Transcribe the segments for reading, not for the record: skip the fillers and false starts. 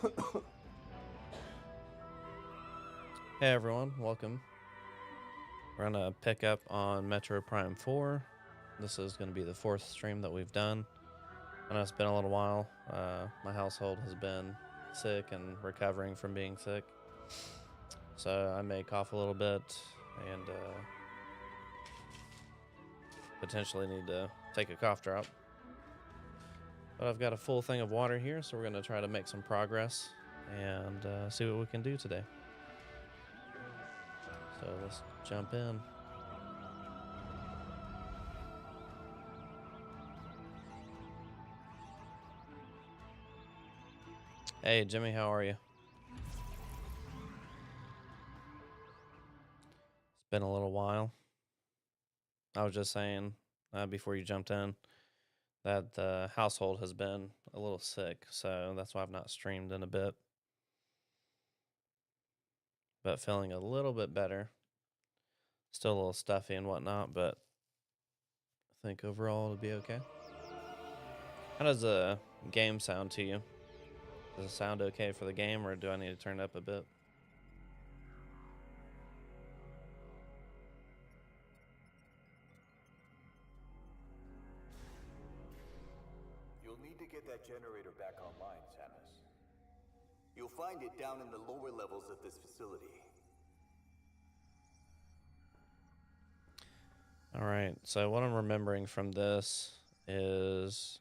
Hey everyone, welcome. We're gonna pick up on Metroid Prime 4. This is gonna be the fourth stream that we've done. I know it's been a little while. My household has been sick and recovering from being sick, so I may cough a little bit and potentially need to take a cough drop. But I've got a full thing of water here, so we're gonna try to make some progress and see what we can do today. So let's jump in. Hey Jimmy, how are you? It's been a little while. I was just saying before you jumped in that the household has been a little sick, so that's why I've not streamed in a bit. But feeling a little bit better. Still a little stuffy and whatnot, but I think overall it'll be okay. How does the game sound to you? Does it sound okay for the game, or do I need to turn it up a bit? You'll need to get that generator back online, Samus. You'll find it down in the lower levels of this facility. Alright, so what I'm remembering from this is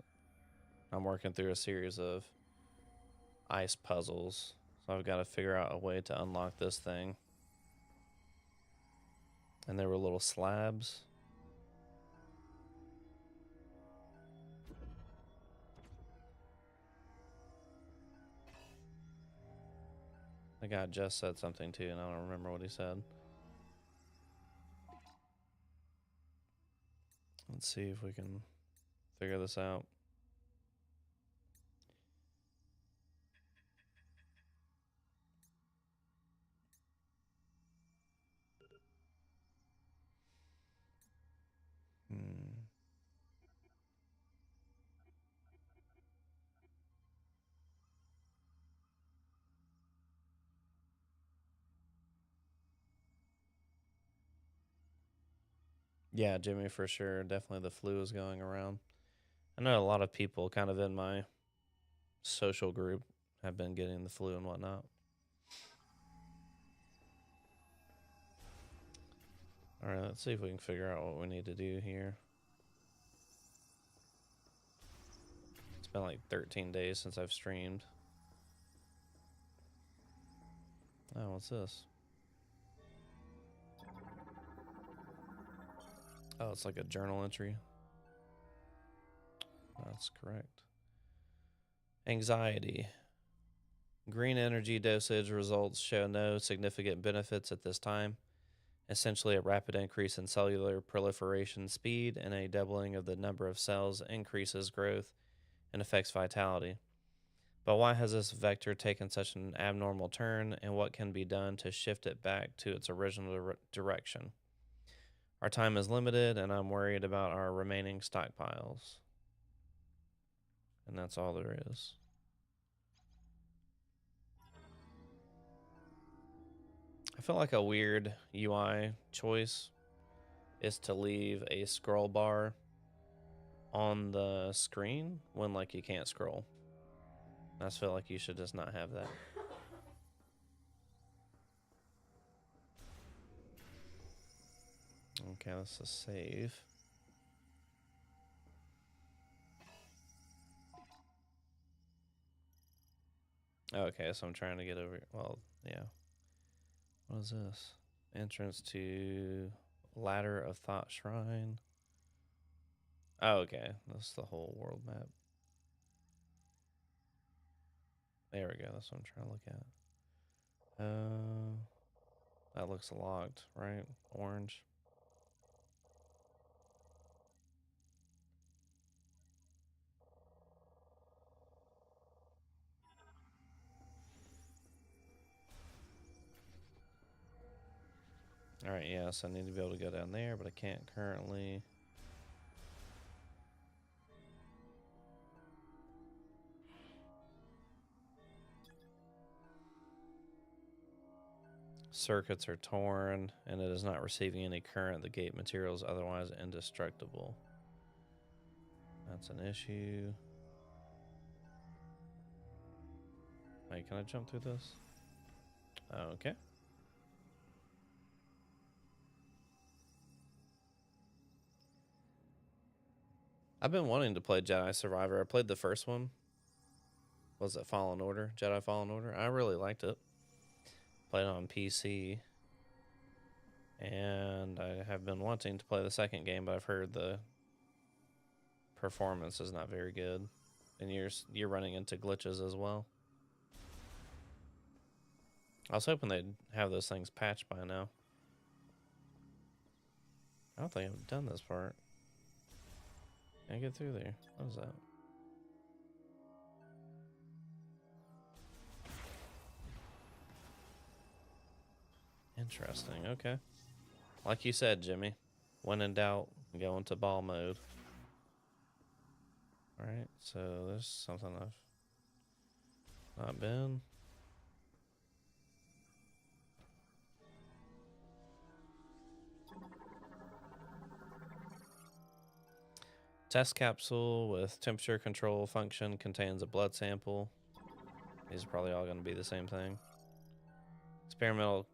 I'm working through a series of ice puzzles. So I've got to figure out a way to unlock this thing. And there were little slabs. The guy just said something too, and I don't remember what he said. Let's see if we can figure this out. Yeah, Jimmy, for sure. Definitely the flu is going around. I know a lot of people kind of in my social group have been getting the flu and whatnot. All right, let's see if we can figure out what we need to do here. It's been like 13 days since I've streamed. Oh, what's this? Oh, it's like a journal entry. That's correct. Anxiety. Green energy dosage results show no significant benefits at this time. Essentially, a rapid increase in cellular proliferation speed and a doubling of the number of cells increases growth and affects vitality. But why has this vector taken such an abnormal turn, and what can be done to shift it back to its original direction? Our time is limited, and I'm worried about our remaining stockpiles. And that's all there is. I feel like a weird UI choice is to leave a scroll bar on the screen when like you can't scroll. I just feel like you should just not have that. Okay, let's just save. Okay, so I'm trying to get over. Well, yeah. What is this? Entrance to Ladder of Thought Shrine. Oh, okay. That's the whole world map. There we go. That's what I'm trying to look at. That looks locked, right? Orange. All right, yeah, so I need to be able to go down there, but I can't currently. Circuits are torn, and it is not receiving any current. The gate material is otherwise indestructible. That's an issue. Wait, can I jump through this? Okay. I've been wanting to play Jedi Survivor. I played the first one. Was it Fallen Order? Jedi Fallen Order? I really liked it. Played it on PC. And I have been wanting to play the second game, but I've heard the performance is not very good. And you're running into glitches as well. I was hoping they'd have those things patched by now. I don't think I've done this part. Can I get through there? What is that? Interesting. Okay. Like you said, Jimmy. When in doubt, go into ball mode. Alright, so there's something I've not been. Test capsule with temperature control function contains a blood sample. These are probably all going to be the same thing. Experimental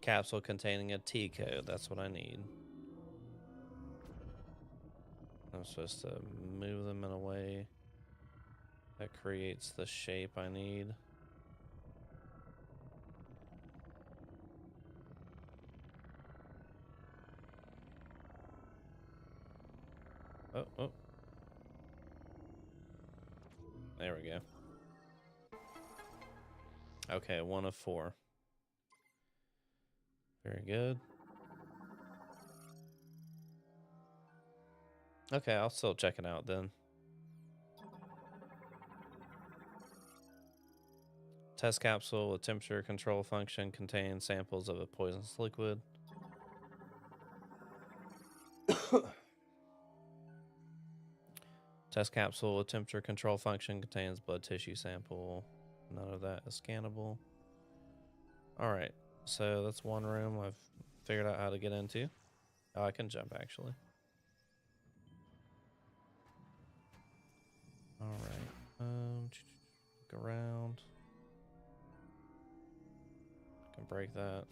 capsule containing a T code. That's what I need. I'm supposed to move them in a way that creates the shape I need. Oh. There we go. Okay, 1 of 4. Very good. Okay, I'll still check it out then. Test capsule with temperature control function contains samples of a poisonous liquid. Test capsule with temperature control function contains blood tissue sample. None of that is scannable. Alright, so that's one room I've figured out how to get into. Oh, I can jump actually. Alright, look around. I can break that.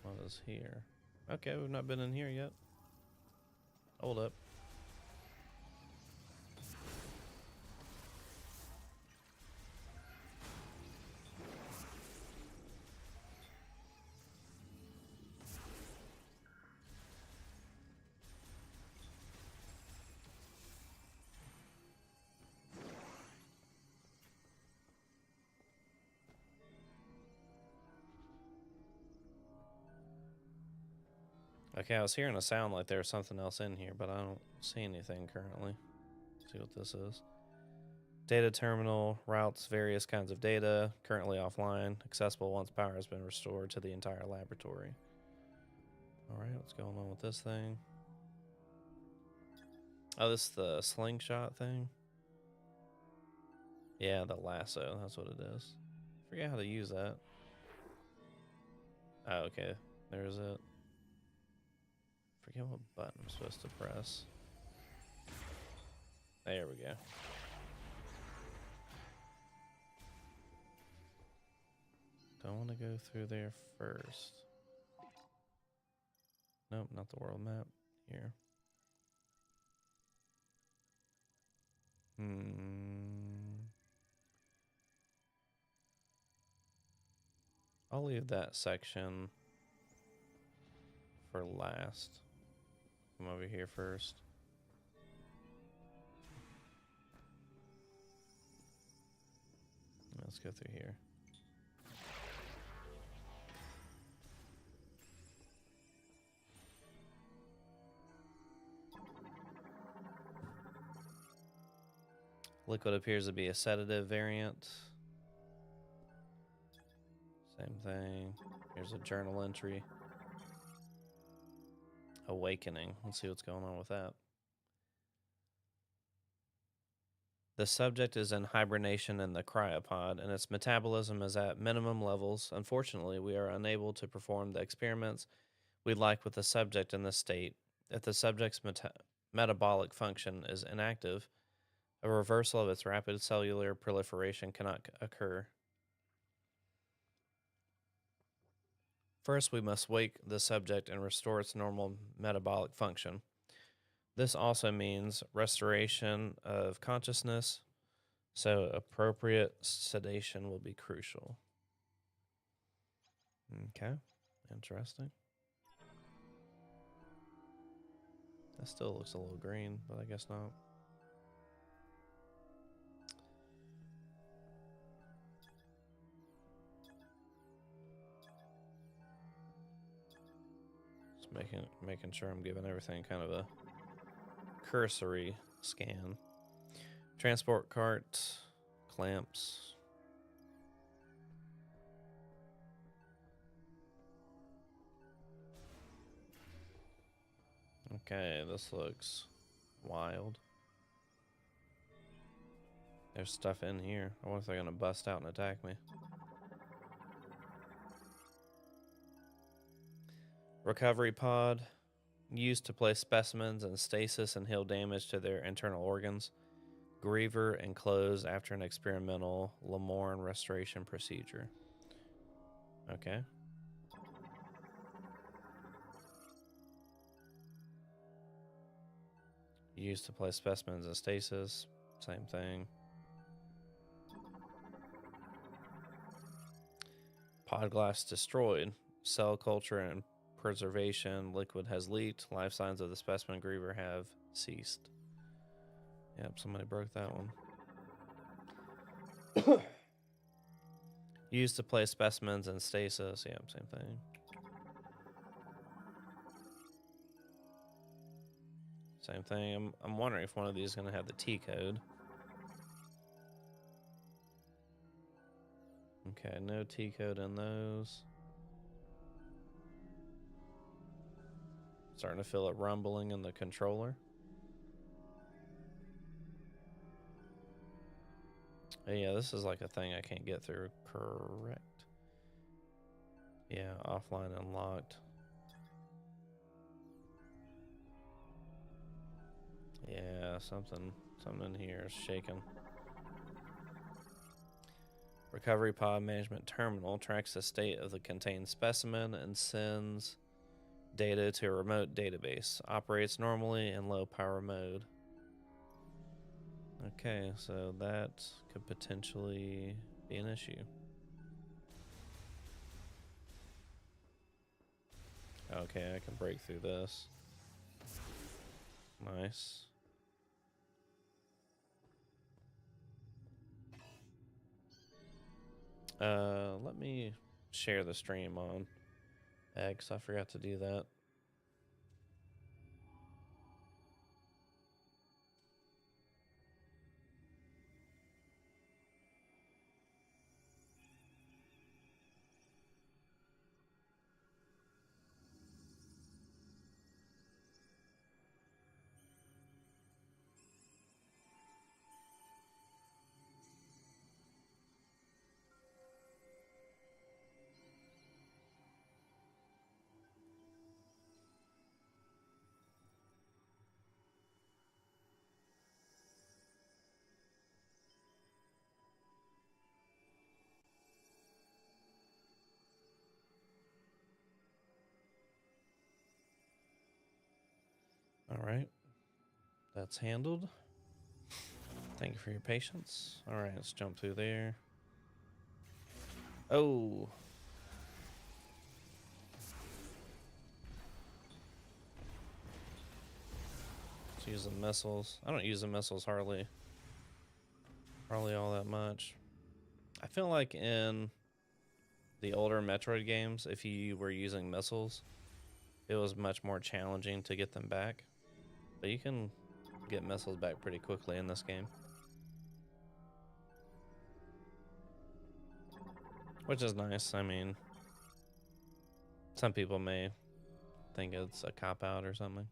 What is here? Okay, we've not been in here yet. Hold up. Okay, I was hearing a sound like there's something else in here, but I don't see anything currently. Let's see what this is. Data terminal routes various kinds of data, currently offline, accessible once power has been restored to the entire laboratory. Alright, what's going on with this thing? Oh, this is the slingshot thing? Yeah, the lasso, that's what it is. Forget how to use that. Oh, okay, there's it. Forget what button I'm supposed to press. There we go. Don't want to go through there first. Nope, not the world map. Here. I'll leave that section for last. Come over here first. Let's go through here. Liquid appears to be a sedative variant. Same thing. Here's a journal entry. Awakening. Let's see what's going on with that. The subject is in hibernation in the cryopod, and its metabolism is at minimum levels. Unfortunately, we are unable to perform the experiments we'd like with the subject in this state. If the subject's metabolic function is inactive, a reversal of its rapid cellular proliferation cannot occur. First, we must wake the subject and restore its normal metabolic function. This also means restoration of consciousness, so appropriate sedation will be crucial. Okay, interesting. That still looks a little green, but I guess not. Just making sure I'm giving everything kind of a cursory scan. Transport cart, clamps. Okay, this looks wild. There's stuff in here. I wonder if they're gonna bust out and attack me. Recovery pod, used to place specimens in stasis and heal damage to their internal organs. Griever enclosed after an experimental Lamorne restoration procedure. Okay. Used to place specimens in stasis. Same thing. Pod glass destroyed. Cell culture and preservation liquid has leaked. Life signs of the specimen griever have ceased. Yep, somebody broke that one. Used to place specimens in stasis. Yep, same thing. Same thing. I'm wondering if one of these is going to have the T code. Okay, no T code in those. Starting to feel it rumbling in the controller. Oh, yeah, this is like a thing I can't get through. Correct. Yeah, offline unlocked. Yeah, something in here is shaking. Recovery pod management terminal tracks the state of the contained specimen and sends data to a remote database. Operates normally in low power mode. Okay, so that could potentially be an issue. Okay, I can break through this. Nice. Let me share the stream on X. I forgot to do that. All right. That's handled. Thank you for your patience. All right, let's jump through there. Oh. Let's use the missiles. I don't use the missiles hardly all that much. I feel like in the older Metroid games, if you were using missiles, it was much more challenging to get them back. But you can get missiles back pretty quickly in this game, which is nice. I mean, some people may think it's a cop-out or something,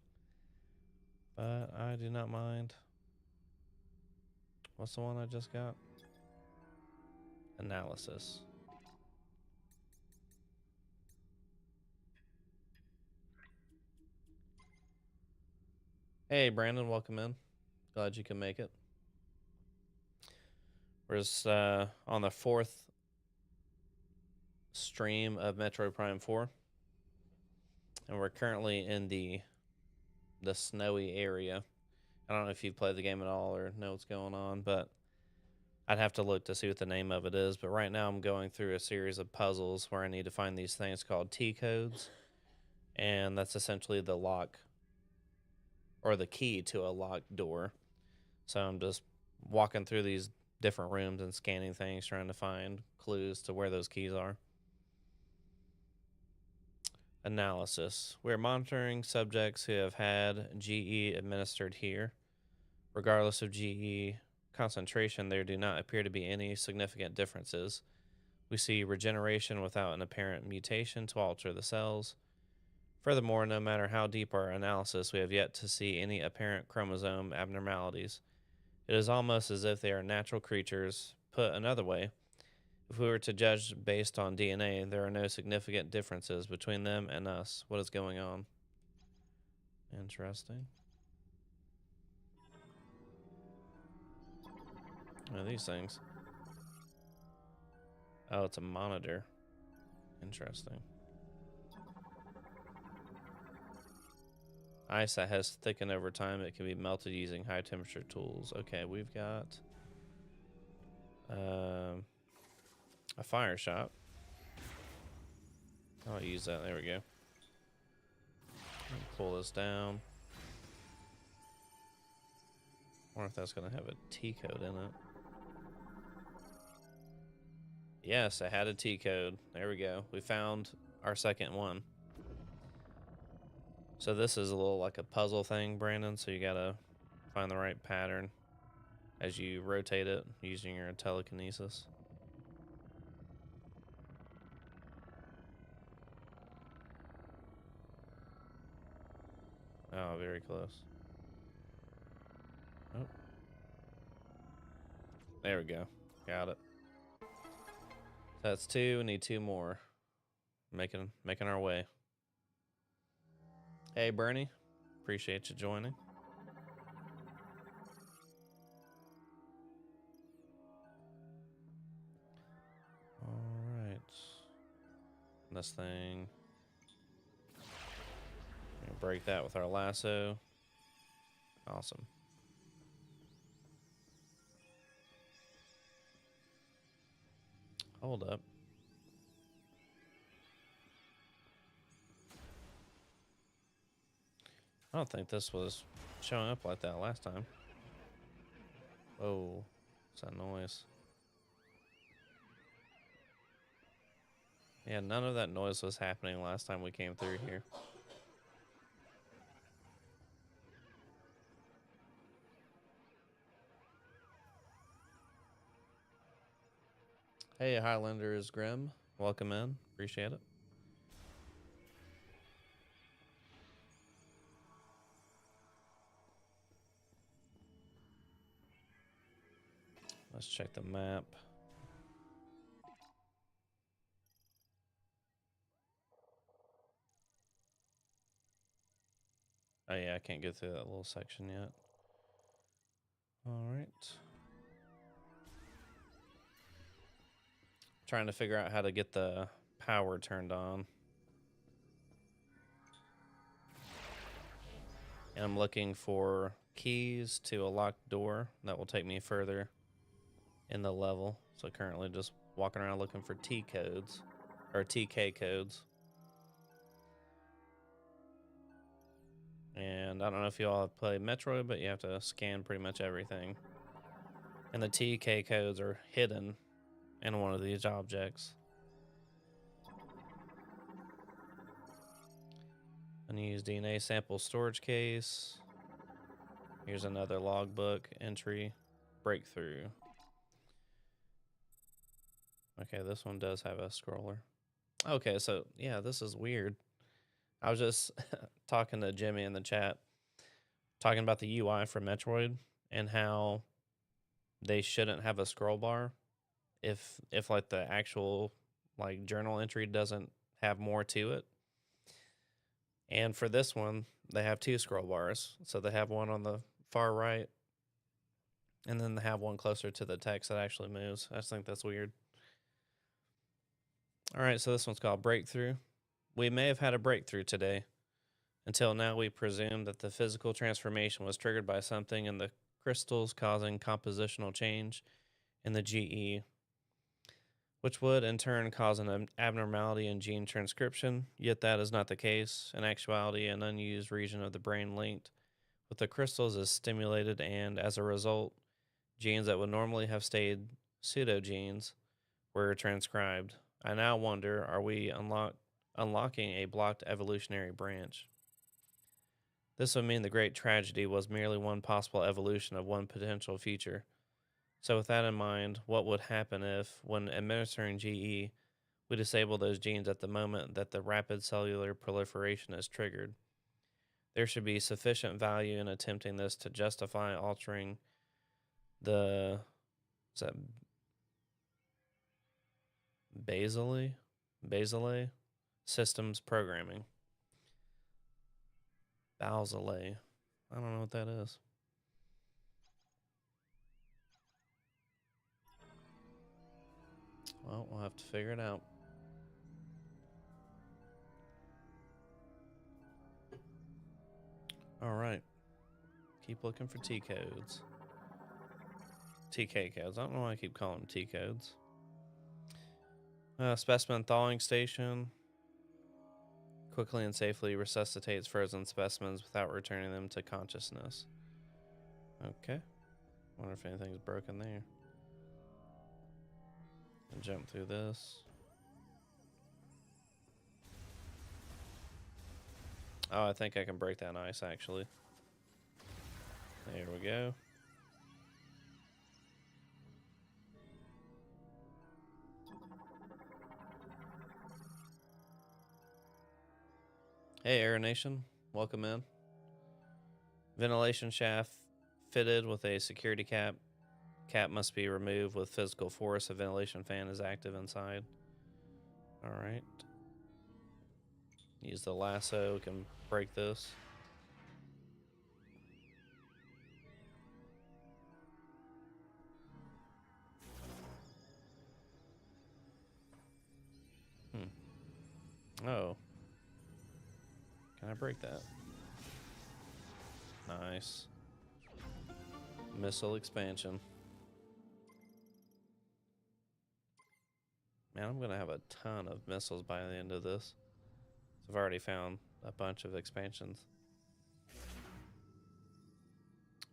but I do not mind. What's the one I just got? Analysis. Hey, Brandon, welcome in. Glad you can make it. We're just on the 4th stream of Metroid Prime 4. And we're currently in the snowy area. I don't know if you've played the game at all or know what's going on, but I'd have to look to see what the name of it is. But right now I'm going through a series of puzzles where I need to find these things called T codes. And that's essentially the lock or the key to a locked door. So I'm just walking through these different rooms and scanning things, trying to find clues to where those keys are. Analysis. We're monitoring subjects who have had GE administered here. Regardless of GE concentration, there do not appear to be any significant differences. We see regeneration without an apparent mutation to alter the cells. Furthermore, no matter how deep our analysis, we have yet to see any apparent chromosome abnormalities. It is almost as if they are natural creatures. Put another way, if we were to judge based on DNA, there are no significant differences between them and us. What is going on? Interesting. What are these things? Oh, it's a monitor. Interesting. Ice that has thickened over time. It can be melted using high temperature tools. Okay, we've got a fire shot. I'll use that. There we go. Pull this down. I wonder if that's going to have a T code in it. Yes, I had a T code. There we go. We found our second one. So this is a little like a puzzle thing, Brandon. So you got to find the right pattern as you rotate it using your telekinesis. Oh, very close. Oh. There we go. Got it. That's 2. We need 2 more. Making our way. Hey, Bernie. Appreciate you joining. All right. This thing. Break that with our lasso. Awesome. Hold up. I don't think this was showing up like that last time. Whoa. What's that noise? Yeah, none of that noise was happening last time we came through here. Hey, Highlanders Grim. Welcome in. Appreciate it. Let's check the map. Oh yeah, I can't get through that little section yet. All right. Trying to figure out how to get the power turned on. And I'm looking for keys to a locked door that will take me further in the level. So currently just walking around looking for T codes or TK codes. And I don't know if you all have played Metroid, but you have to scan pretty much everything. And the TK codes are hidden in one of these objects. And use DNA sample storage case. Here's another logbook entry. Breakthrough. Okay, this one does have a scroller. Okay, so yeah, this is weird. I was just talking to Jimmy in the chat, talking about the UI for Metroid and how they shouldn't have a scroll bar if like the actual like journal entry doesn't have more to it. And for this one, they have two scroll bars. So they have one on the far right, and then they have one closer to the text that actually moves. I just think that's weird. All right, so this one's called Breakthrough. We may have had a breakthrough today. Until now, we presumed that the physical transformation was triggered by something in the crystals causing compositional change in the GE, which would in turn cause an abnormality in gene transcription. Yet that is not the case. In actuality, an unused region of the brain linked with the crystals is stimulated, and as a result, genes that would normally have stayed pseudogenes were transcribed. I now wonder, are we unlocking a blocked evolutionary branch? This would mean the great tragedy was merely one possible evolution of one potential future. So, with that in mind, what would happen if, when administering GE, we disable those genes at the moment that the rapid cellular proliferation is triggered? There should be sufficient value in attempting this to justify altering the is that Basile systems programming. Balzale. I don't know what that is. Well, we'll have to figure it out. All right. Keep looking for T codes. TK codes. I don't know why I keep calling them T codes. Specimen thawing station. Quickly and safely resuscitates frozen specimens without returning them to consciousness. Okay. Wonder if anything's broken there. And jump through this. Oh, I think I can break that ice actually. There we go. Hey, Air Nation. Welcome in. Ventilation shaft fitted with a security cap. Cap must be removed with physical force. A ventilation fan is active inside. All right. Use the lasso. We can break this. Oh. Can I break that? Nice. Missile expansion. Man, I'm going to have a ton of missiles by the end of this. So I've already found a bunch of expansions.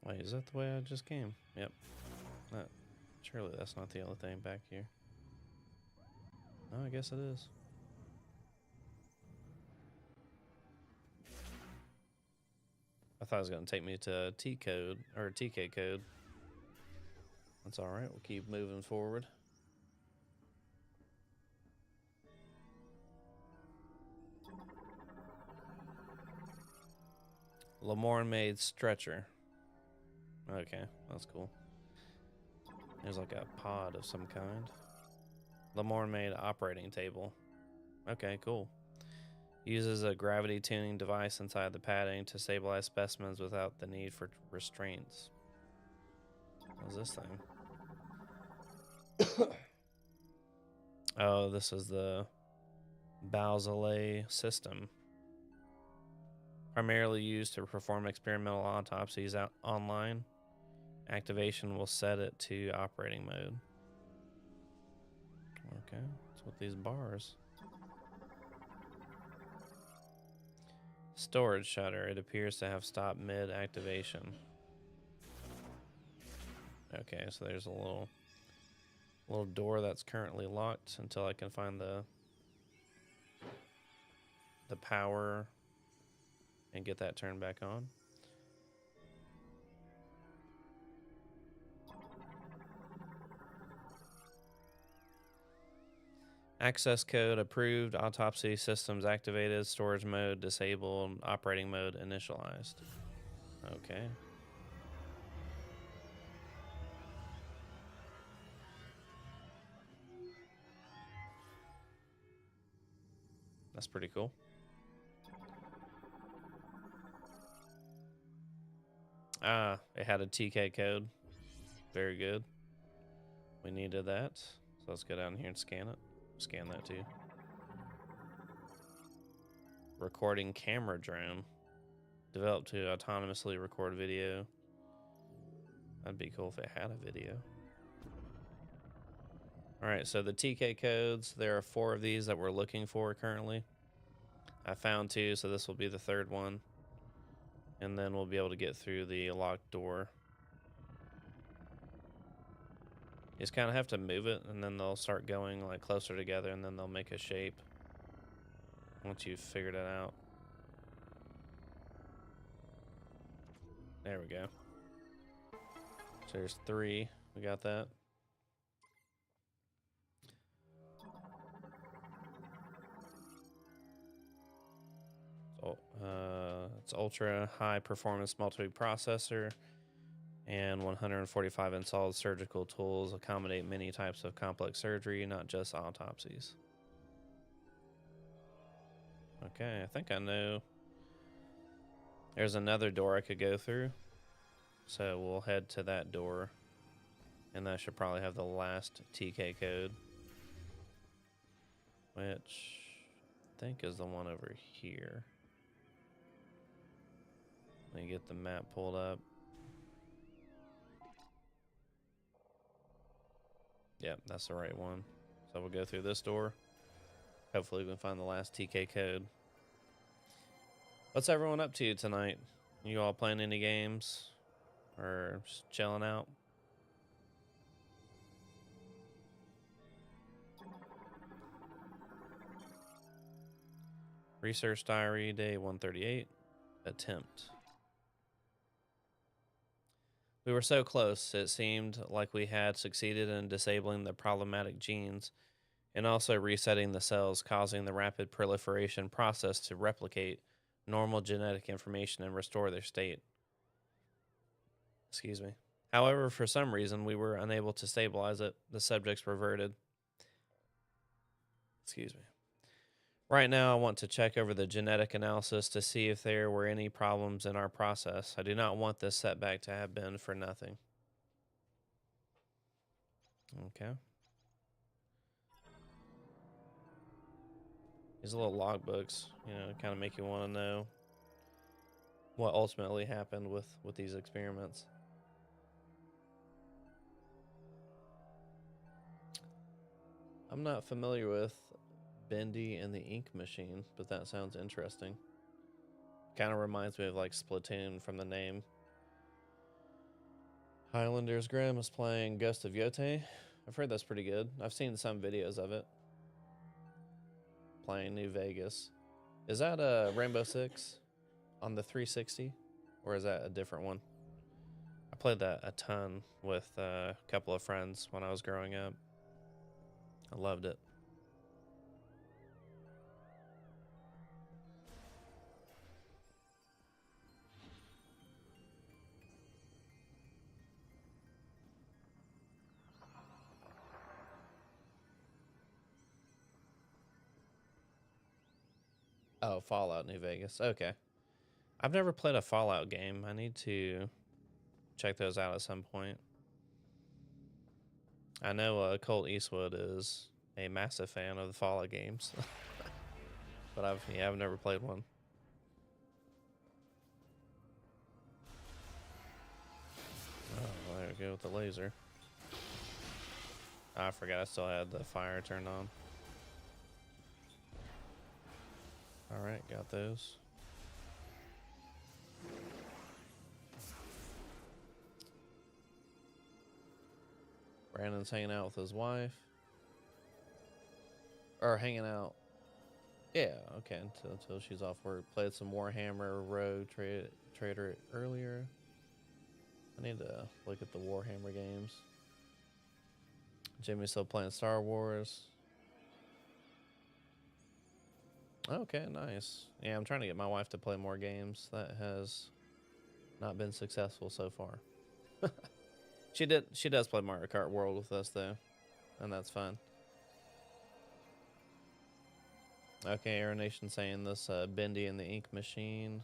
Wait, is that the way I just came? Yep. Surely that's not the only thing back here. Oh, I guess it is. I thought it was going to take me to a T code, or a TK code. That's alright, we'll keep moving forward. Lamorne made stretcher. Okay, that's cool. There's like a pod of some kind. Lamorne made operating table. Okay, cool. Uses a gravity tuning device inside the padding to stabilize specimens without the need for restraints. What's this thing? Oh, this is the Balzale system. Primarily used to perform experimental autopsies out online. Activation will set it to operating mode. Okay, what's with these bars? Storage shutter. It appears to have stopped mid-activation. Okay, so there's a little door that's currently locked until I can find the power and get that turned back on. Access code approved, autopsy systems activated, storage mode disabled, operating mode initialized. Okay. That's pretty cool. Ah, it had a TK code. Very good. We needed that. So let's go down here and scan it. Scan that too. Recording camera drone. Developed to autonomously record video. That'd be cool if it had a video. Alright, so the TK codes, there are 4 of these that we're looking for currently. I found 2, so this will be the 3rd one. And then we'll be able to get through the locked door. You just kind of have to move it, and then they'll start going like closer together, and then they'll make a shape once you've figured it out. There we go. So there's 3. We got that. So, it's ultra high performance multi-processor and 145 installed surgical tools accommodate many types of complex surgery, not just autopsies. Okay, I think I know. There's another door I could go through. So we'll head to that door. And that should probably have the last TK code. Which I think is the one over here. Let me get the map pulled up. Yep, that's the right one. So we'll go through this door. Hopefully we can find the last TK code. What's everyone up to tonight? You all playing any games? Or just chilling out? Research diary, day 138. Attempt. We were so close, it seemed like we had succeeded in disabling the problematic genes and also resetting the cells, causing the rapid proliferation process to replicate normal genetic information and restore their state. Excuse me. However, for some reason, we were unable to stabilize it. The subjects reverted. Excuse me. Right now, I want to check over the genetic analysis to see if there were any problems in our process. I do not want this setback to have been for nothing. Okay. These little logbooks, kind of make you want to know what ultimately happened with these experiments. I'm not familiar with Bendy and the Ink Machine, but that sounds interesting. Kind of reminds me of like Splatoon from the name. Highlanders Grimm is playing Ghost of Yote. I've heard that's pretty good. I've seen some videos of it. Playing New Vegas. Is that a Rainbow Six on the 360? Or is that a different one? I played that a ton with a couple of friends when I was growing up. I loved it. Oh, Fallout New Vegas. Okay. I've never played a Fallout game. I need to check those out at some point. I know Colt Eastwood is a massive fan of the Fallout games. But I've never played one. Oh, there we go with the laser. I forgot I still had the fire turned on. Alright, got those. Brandon's hanging out with his wife. Or hanging out. Yeah, okay, until she's off work. Played some Warhammer Rogue Trader earlier. I need to look at the Warhammer games. Jimmy's still playing Star Wars. Okay, nice. Yeah, I'm trying to get my wife to play more games. That has not been successful so far. She does play Mario Kart World with us though, and that's fun. Okay, Air Nation saying this Bendy and the Ink Machine.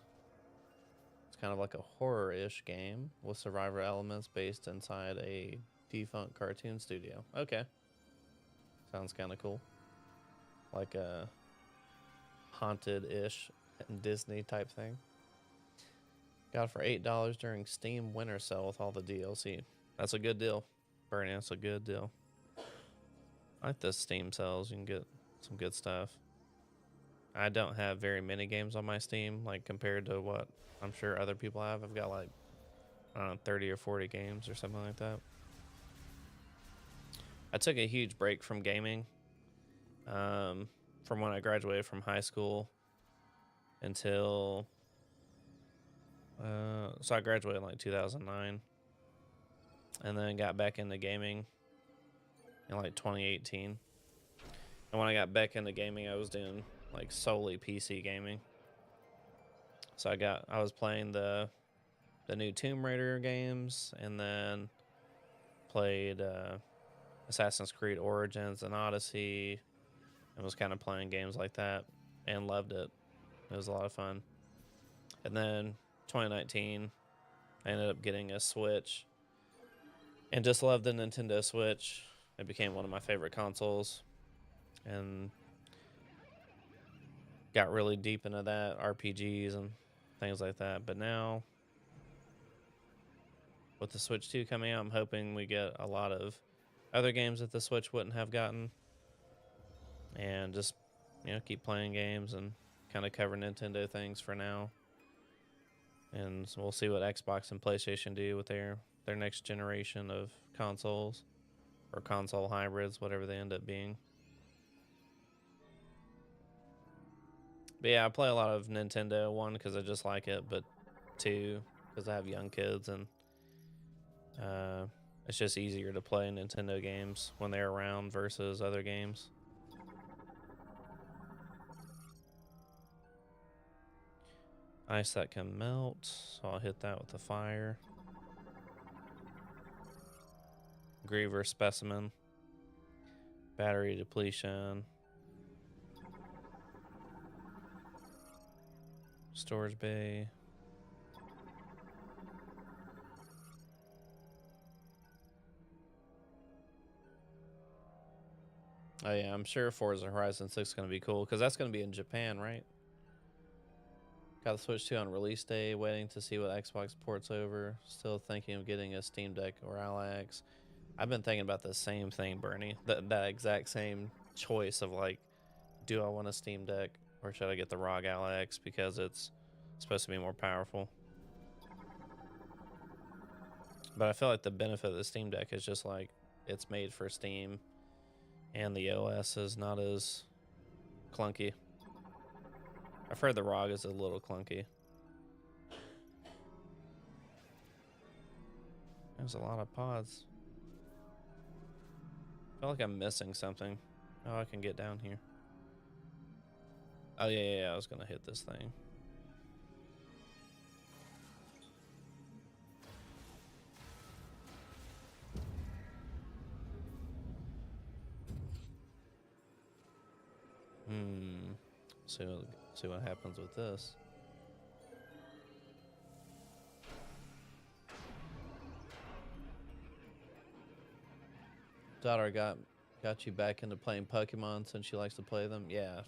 It's kind of like a horror-ish game with survivor elements based inside a defunct cartoon studio. Okay. Sounds kind of cool. Like a haunted-ish Disney type thing. Got it for $8 during Steam Winter Sale with all the DLC. That's a good deal. Bernie, that's a good deal. I like the Steam sales. You can get some good stuff. I don't have very many games on my Steam, like compared to what I'm sure other people have. I've got like, I don't know, 30 or 40 games or something like that. I took a huge break from gaming from when I graduated from high school until so I graduated in like 2009 and then got back into gaming in like 2018. And when I got back into gaming, I was doing like solely PC gaming. So I was playing the new Tomb Raider games, and then played Assassin's Creed Origins and Odyssey, and was kind of playing games like that and loved it. It was a lot of fun. And then 2019, I ended up getting a Switch and just loved the Nintendo Switch. It became one of my favorite consoles and got really deep into that, RPGs and things like that. But now, with the Switch 2 coming out, I'm hoping we get a lot of other games that the Switch wouldn't have gotten. And just, keep playing games and kind of cover Nintendo things for now. And so we'll see what Xbox and PlayStation do with their next generation of consoles or console hybrids, whatever they end up being. But yeah, I play a lot of Nintendo. One, because I just like it, but two, because I have young kids and it's just easier to play Nintendo games when they're around versus other games. Ice that can melt, so I'll hit that with the fire. Griever specimen. Battery depletion. Storage bay. Oh yeah, I'm sure Forza Horizon 6 is going to be cool because that's going to be in Japan, right? Got the Switch 2 on release day, waiting to see what Xbox ports over. Still thinking of getting a Steam Deck or Ally-X. I've been thinking about the same thing, Bernie. That exact same choice of like, do I want a Steam Deck or should I get the ROG Ally-X because it's supposed to be more powerful? But I feel like the benefit of the Steam Deck is just like it's made for Steam and the OS is not as clunky. I've heard the ROG is a little clunky. There's a lot of pods. I feel like I'm missing something. Oh, I can get down here. Oh, yeah, I was going to hit this thing. See what happens with this. Daughter got you back into playing Pokemon since she likes to play them. Yeah,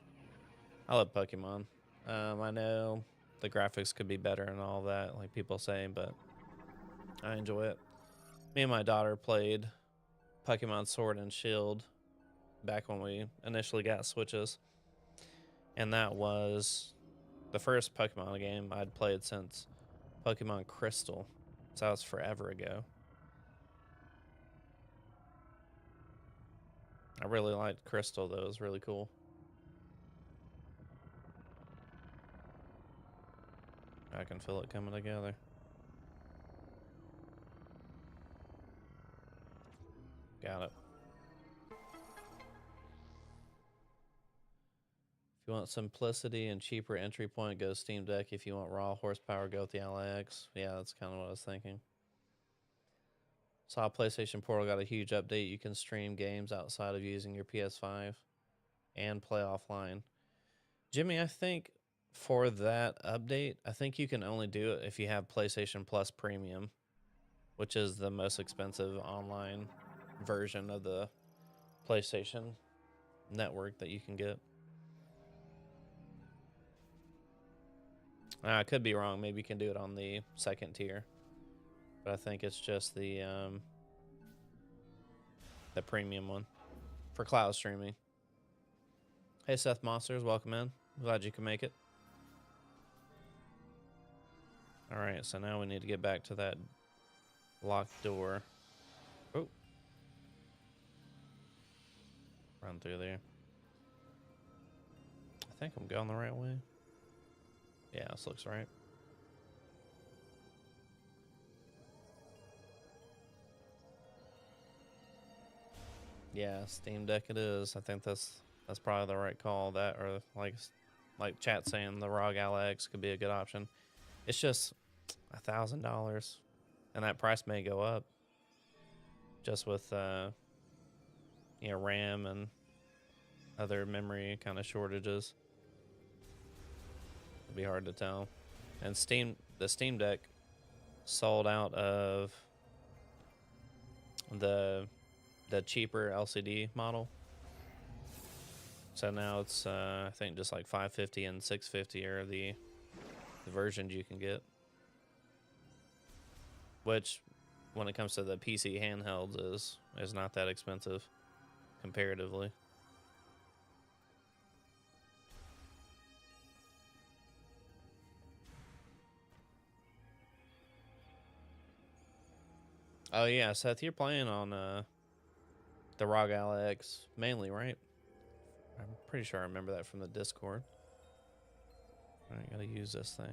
I love Pokemon. I know the graphics could be better and all that, like people say, but I enjoy it. Me and my daughter played Pokemon Sword and Shield back when we initially got Switches, and that was the first Pokemon game I'd played since Pokemon Crystal, so that was forever ago. I really liked Crystal, though. It was really cool. I can feel it coming together. Got it. If you want simplicity and cheaper entry point, go Steam Deck. If you want raw horsepower, go with the Ally-X. Yeah, that's kind of what I was thinking. Saw PlayStation Portal got a huge update. You can stream games outside of using your PS5 and play offline. Jimmy, I think for that update, I think you can only do it if you have PlayStation Plus Premium, which is the most expensive online version of the PlayStation network that you can get. I could be wrong. Maybe you can do it on the second tier, but I think it's just the premium one for cloud streaming. Hey, Seth Monsters, welcome in. Glad you can make it. All right, so now we need to get back to that locked door. Oh, run through there. I think I'm going the right way. Yeah, this looks right. Yeah, Steam Deck it is. I think that's probably the right call. That or like chat saying the ROG Ally X could be a good option. It's just $1,000, and that price may go up just with RAM and other memory kind of shortages. It'd be hard to tell. And the Steam Deck sold out of the cheaper LCD model. So now it's I think just like 550 and 650 are the versions you can get. Which when it comes to the PC handhelds is not that expensive comparatively. Oh yeah, Seth, you're playing on the ROG Ally X mainly, right? I'm pretty sure I remember that from the Discord. I gotta use this thing.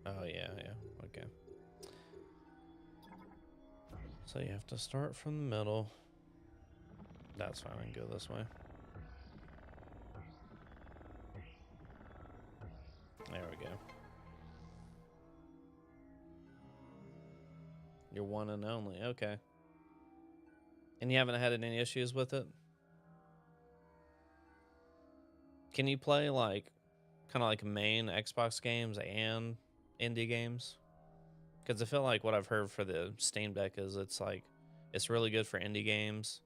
Oh yeah, okay. So you have to start from the middle. That's fine, I can go this way. There we go. You're one and only, okay. And you haven't had any issues with it? Can you play like kind of like main Xbox games and indie games? Because I feel like what I've heard for the Steam Deck is it's really good for indie games.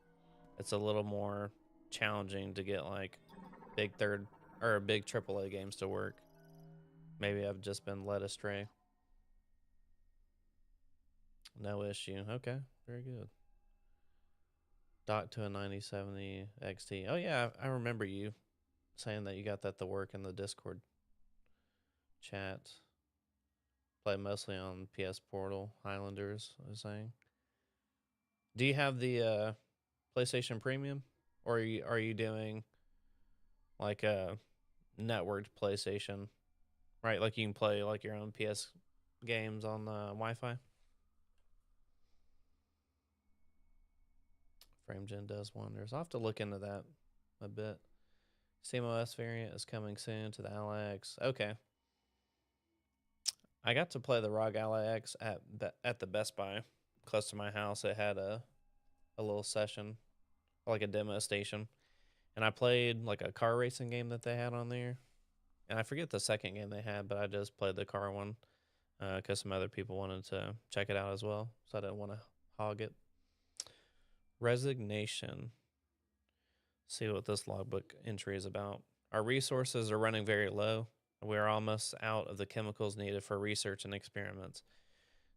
It's a little more challenging to get like big AAA games to work. Maybe I've just been led astray. No issue. Okay, very good. Dock to a 9070 XT. Oh yeah, I remember you saying that you got that to work in the Discord chat. Play mostly on PS Portal. Highlanders, I was saying. Do you have the PlayStation Premium, or are you doing like a networked PlayStation? Right, like you can play like your own PS games on the Wi-Fi. FrameGen does wonders. I'll have to look into that a bit. SteamOS variant is coming soon to the Ally X. Okay. I got to play the ROG Ally X at the Best Buy close to my house. It had a little session, like a demo station, and I played like a car racing game that they had on there. And I forget the second game they had, but I just played the car one because some other people wanted to check it out as well, so I didn't want to hog it. Resignation. See what this logbook entry is about. Our resources are running very low. We are almost out of the chemicals needed for research and experiments.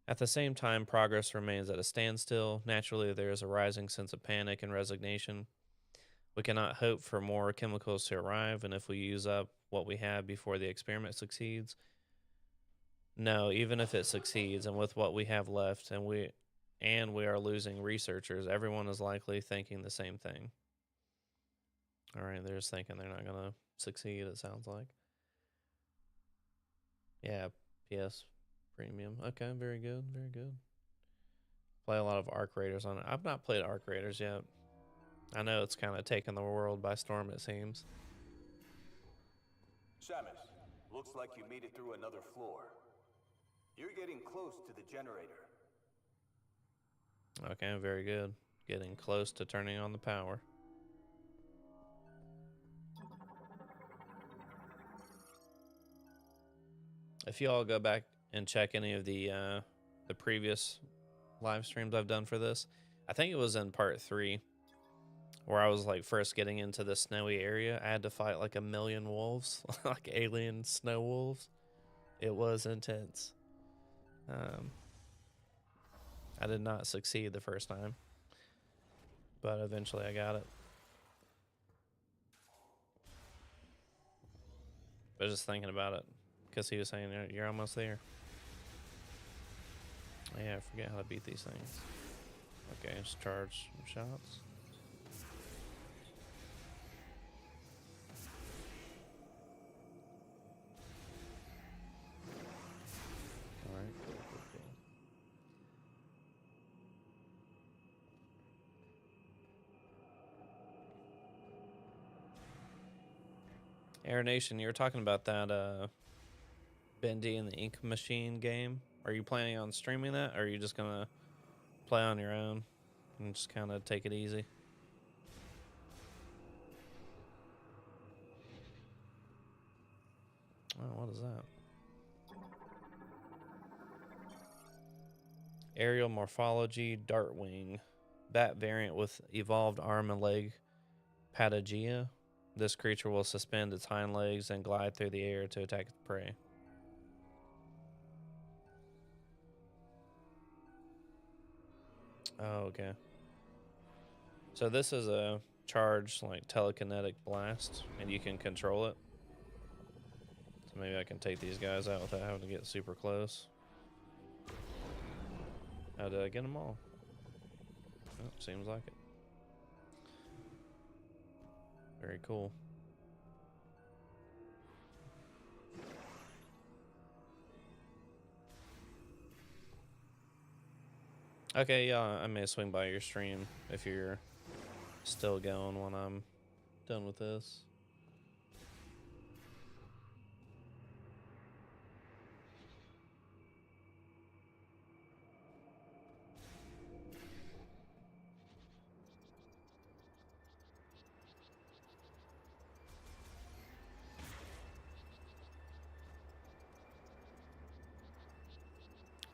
At the same time, progress remains at a standstill. Naturally, there is a rising sense of panic and resignation. We cannot hope for more chemicals to arrive, and if we use up what we have before the experiment succeeds, no, even if it succeeds, and with what we have left, and we are losing researchers, everyone is likely thinking the same thing. All right, they're just thinking they're not gonna succeed. It sounds like. Yeah, PS Premium. Okay, very good, very good. Play a lot of Arc Raiders on it. I've not played Arc Raiders yet. I know it's kind of taken the world by storm, it seems. Samus, looks like you made it through another floor. You're getting close to the generator. Okay, very good. Getting close to turning on the power. If you all go back and check any of the previous live streams I've done for this, I think it was in part 3 where I was like first getting into the snowy area. I had to fight like 1,000,000 wolves, like alien snow wolves. It was intense. I did not succeed the first time, but eventually I got it. But just thinking about it, because he was saying you're almost there. Oh, yeah, I forget how to beat these things. Okay, just charge some shots. Alright, cool. Air Nation, you were talking about that Bendy and the Ink Machine game. Are you planning on streaming that, or are you just gonna play on your own and just kind of take it easy? Oh, what is that? Aerial Morphology Dartwing. Bat variant with evolved arm and leg patagia. This creature will suspend its hind legs and glide through the air to attack its prey. Oh, okay. So this is a charged, like, telekinetic blast, and you can control it. So maybe I can take these guys out without having to get super close. How did I get them all? Oh, seems like it. Very cool. Okay, yeah, I may swing by your stream if you're still going when I'm done with this.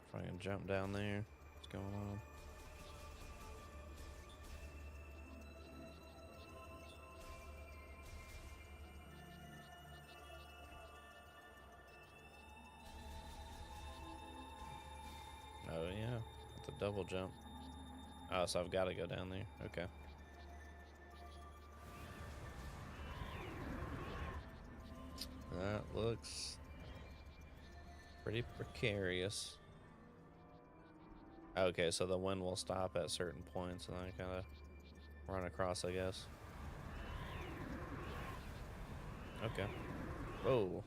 If I can jump down there, what's going on? Oh yeah, it's a double jump. Oh, so I've got to go down there. Okay. That looks pretty precarious. Okay, so the wind will stop at certain points and then I kind of run across, I guess. Okay. Whoa.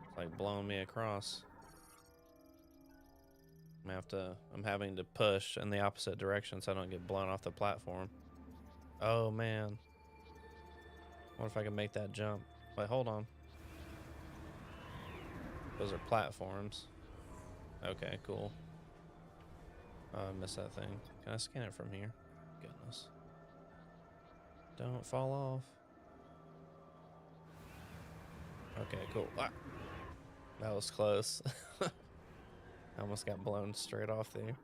It's like blowing me across. I'm having to push in the opposite direction so I don't get blown off the platform. Oh man. What if I can make that jump? Wait, hold on. Those are platforms. Okay, cool. Oh, I missed that thing. Can I scan it from here? Goodness. Don't fall off. Okay, cool. Ah, that was close. I almost got blown straight off there.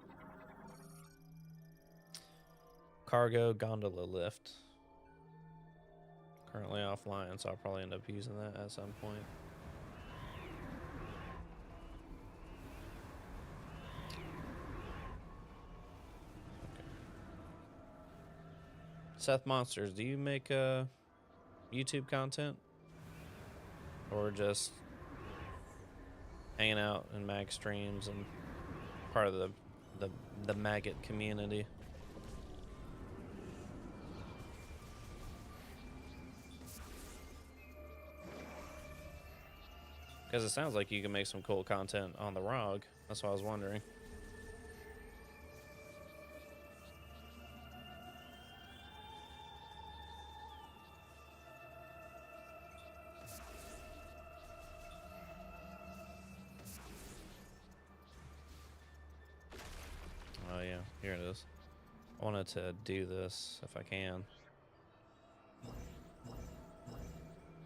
Cargo gondola lift. Currently offline, so I'll probably end up using that at some point. Okay. Seth Monsters, do you make YouTube content? Or just hanging out in mag streams and part of the maggot community? Because it sounds like you can make some cool content on the ROG. That's what I was wondering. Here it is. I wanted to do this if I can.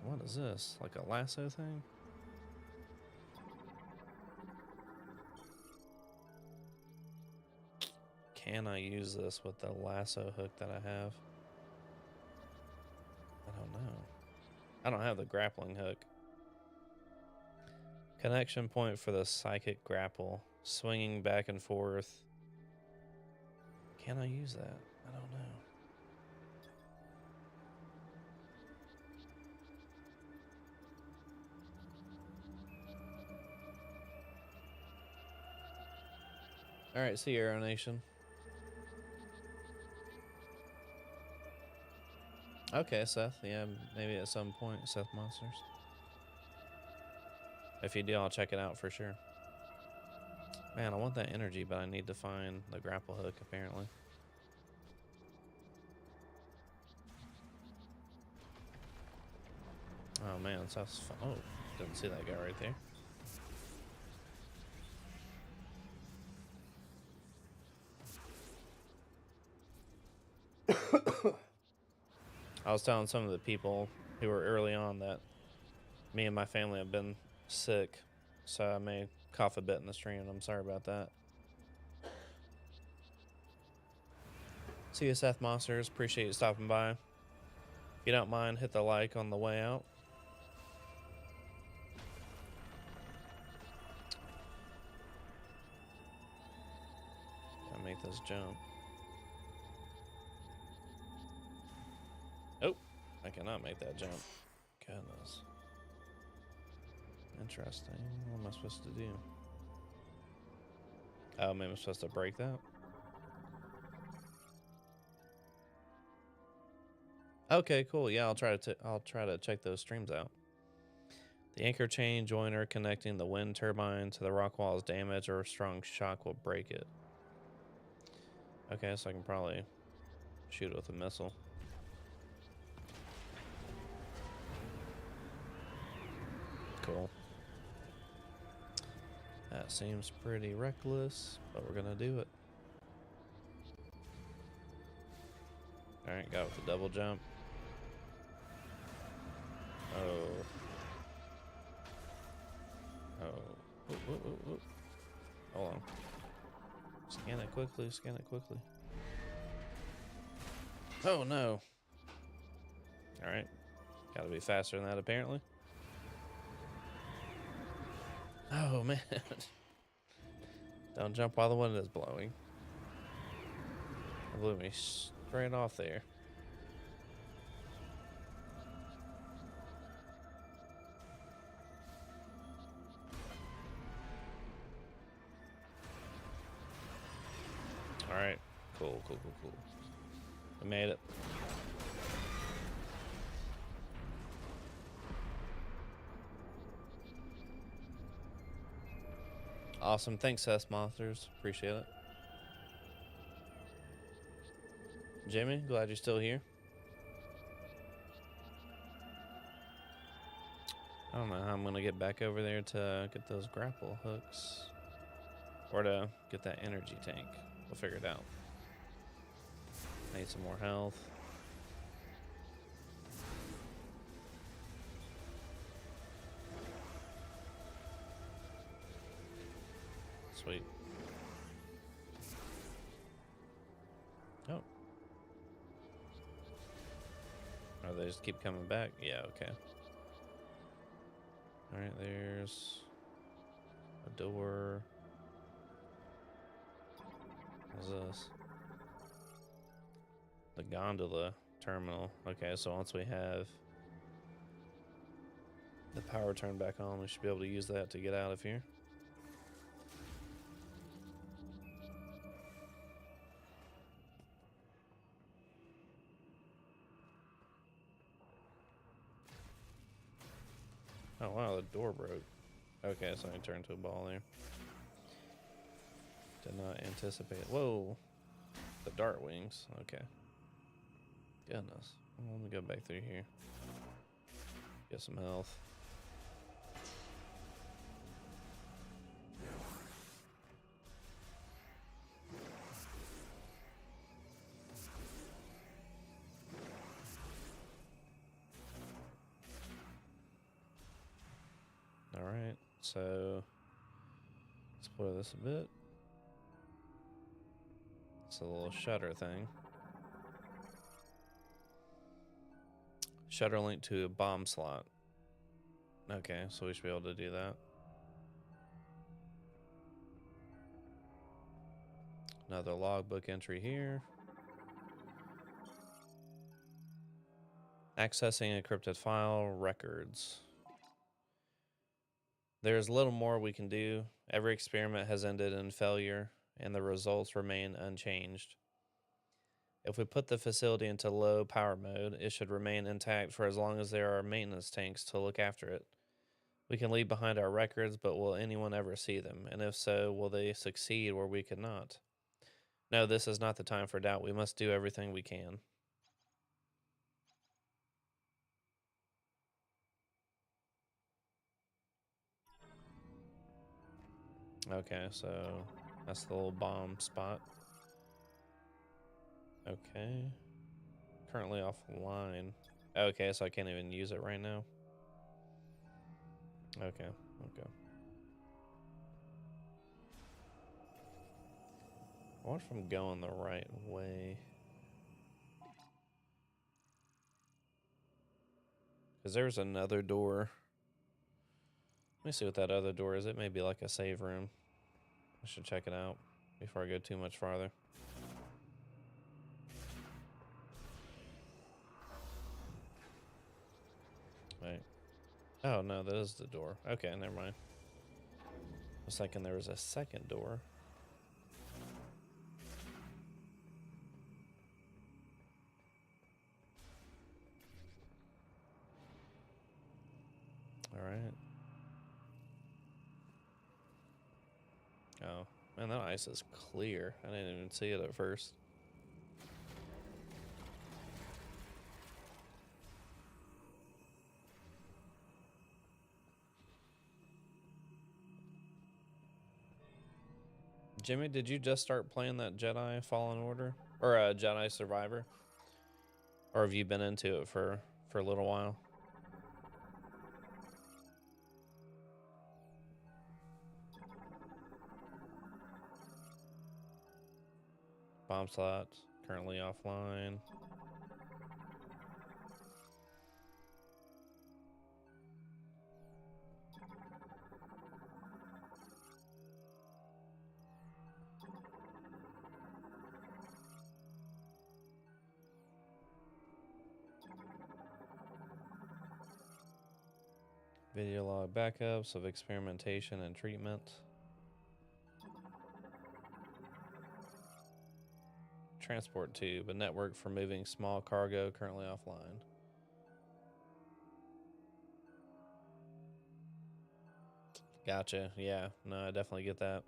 What is this? Like a lasso thing? Can I use this with the lasso hook that I have? I don't know. I don't have the grappling hook. Connection point for the psychic grapple. Swinging back and forth. Can I use that? I don't know. All right, see you, Arrow Nation. Okay, Seth. Yeah, maybe at some point, Seth Monsters. If you do, I'll check it out for sure. Man, I want that energy, but I need to find the grapple hook, apparently. Oh, man, Seth's fun. Oh, didn't see that guy right there. I was telling some of the people who were early on that me and my family have been sick, so I may cough a bit in the stream. I'm sorry about that. See you, Seth Monsters. Appreciate you stopping by. If you don't mind, hit the like on the way out. Gotta make this jump. Oh, I cannot make that jump. Goodness. Interesting. What am I supposed to do? Oh, maybe I'm supposed to break that. Okay, cool. Yeah, I'll try to check those streams out. The anchor chain joiner connecting the wind turbine to the rock wall is damaged, or a strong shock will break it. Okay, so I can probably shoot it with a missile. Cool. That seems pretty reckless, but we're gonna do it. Alright, got it with the double jump. Oh. Oh. Ooh. Hold on. Scan it quickly, scan it quickly. Oh no. Alright. Gotta be faster than that, apparently. Oh man. Don't jump while the wind is blowing. It blew me straight off there. Alright. Cool. We made it. Awesome. Thanks, Seth Monsters. Appreciate it. Jimmy, glad you're still here. I don't know how I'm going to get back over there to get those grapple hooks. Or to get that energy tank. We'll figure it out. Need some more health. Sweet. Oh. Oh, they just keep coming back? Yeah, okay. Alright, there's a door. What's this? The gondola terminal. Okay, so once we have the power turned back on, we should be able to use that to get out of here. Oh wow, the door broke. Okay, so I turned to a ball there. Did not anticipate. Whoa! The dart wings. Okay. Goodness. Well, let me go back through here. Get some health. All right, so explore this a bit. It's a little shutter thing. Shutter link to a bomb slot. Okay, so we should be able to do that. Another logbook entry here. Accessing encrypted file records. There's little more we can do. Every experiment has ended in failure, and the results remain unchanged. If we put the facility into low power mode, it should remain intact for as long as there are maintenance tanks to look after it. We can leave behind our records, but will anyone ever see them? And if so, will they succeed where we cannot? No, this is not the time for doubt. We must do everything we can. Okay, so that's the little bomb spot. Okay. Currently offline. Okay, so I can't even use it right now. Okay, okay. I wonder if I'm going the right way. Because there's another door. Let me see what that other door is. It may be like a save room. I should check it out before I go too much farther. Wait. Oh, no, that is the door. Okay, never mind. I was thinking there was a second door. All right. Oh, man, that ice is clear. I didn't even see it at first. Jimmy, did you just start playing that Jedi Fallen Order? Or Jedi Survivor? Or have you been into it for a little while? Bomb slot, currently offline. Video log backups of experimentation and treatment. Transport tube, a network for moving small cargo currently offline. Gotcha. Yeah, no, I definitely get that.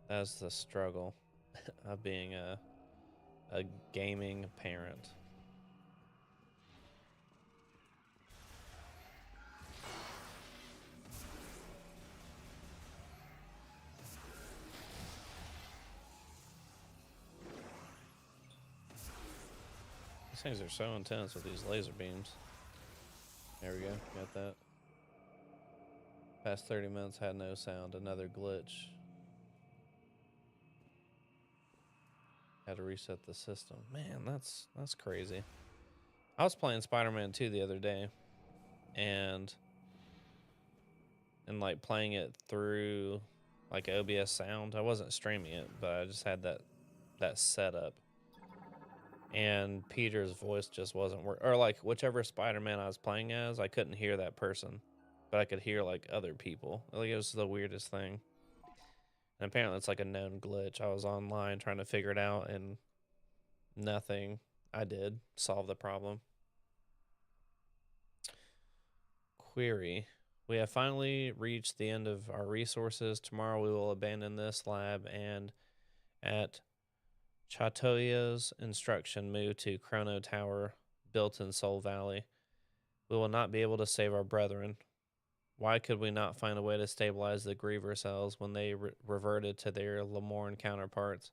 That's the struggle of being a gaming parent. These things are so intense with these laser beams. There we go. Got that. Past 30 minutes had no sound. Another glitch. Had to reset the system. Man, that's crazy. I was playing Spider-Man 2 the other day, and like playing it through like OBS sound. I wasn't streaming it, but I just had that setup. And Peter's voice just wasn't working, or like whichever Spider-Man I was playing as, I couldn't hear that person, but I could hear like other people. Like it was the weirdest thing. And apparently it's like a known glitch. I was online trying to figure it out, and nothing I did solve the problem. Query. We have finally reached the end of our resources. Tomorrow we will abandon this lab and at Chatoya's instruction move to Chrono Tower built in Soul Valley. We will not be able to save our brethren. Why could we not find a way to stabilize the Griever cells when they reverted to their Lamorne counterparts?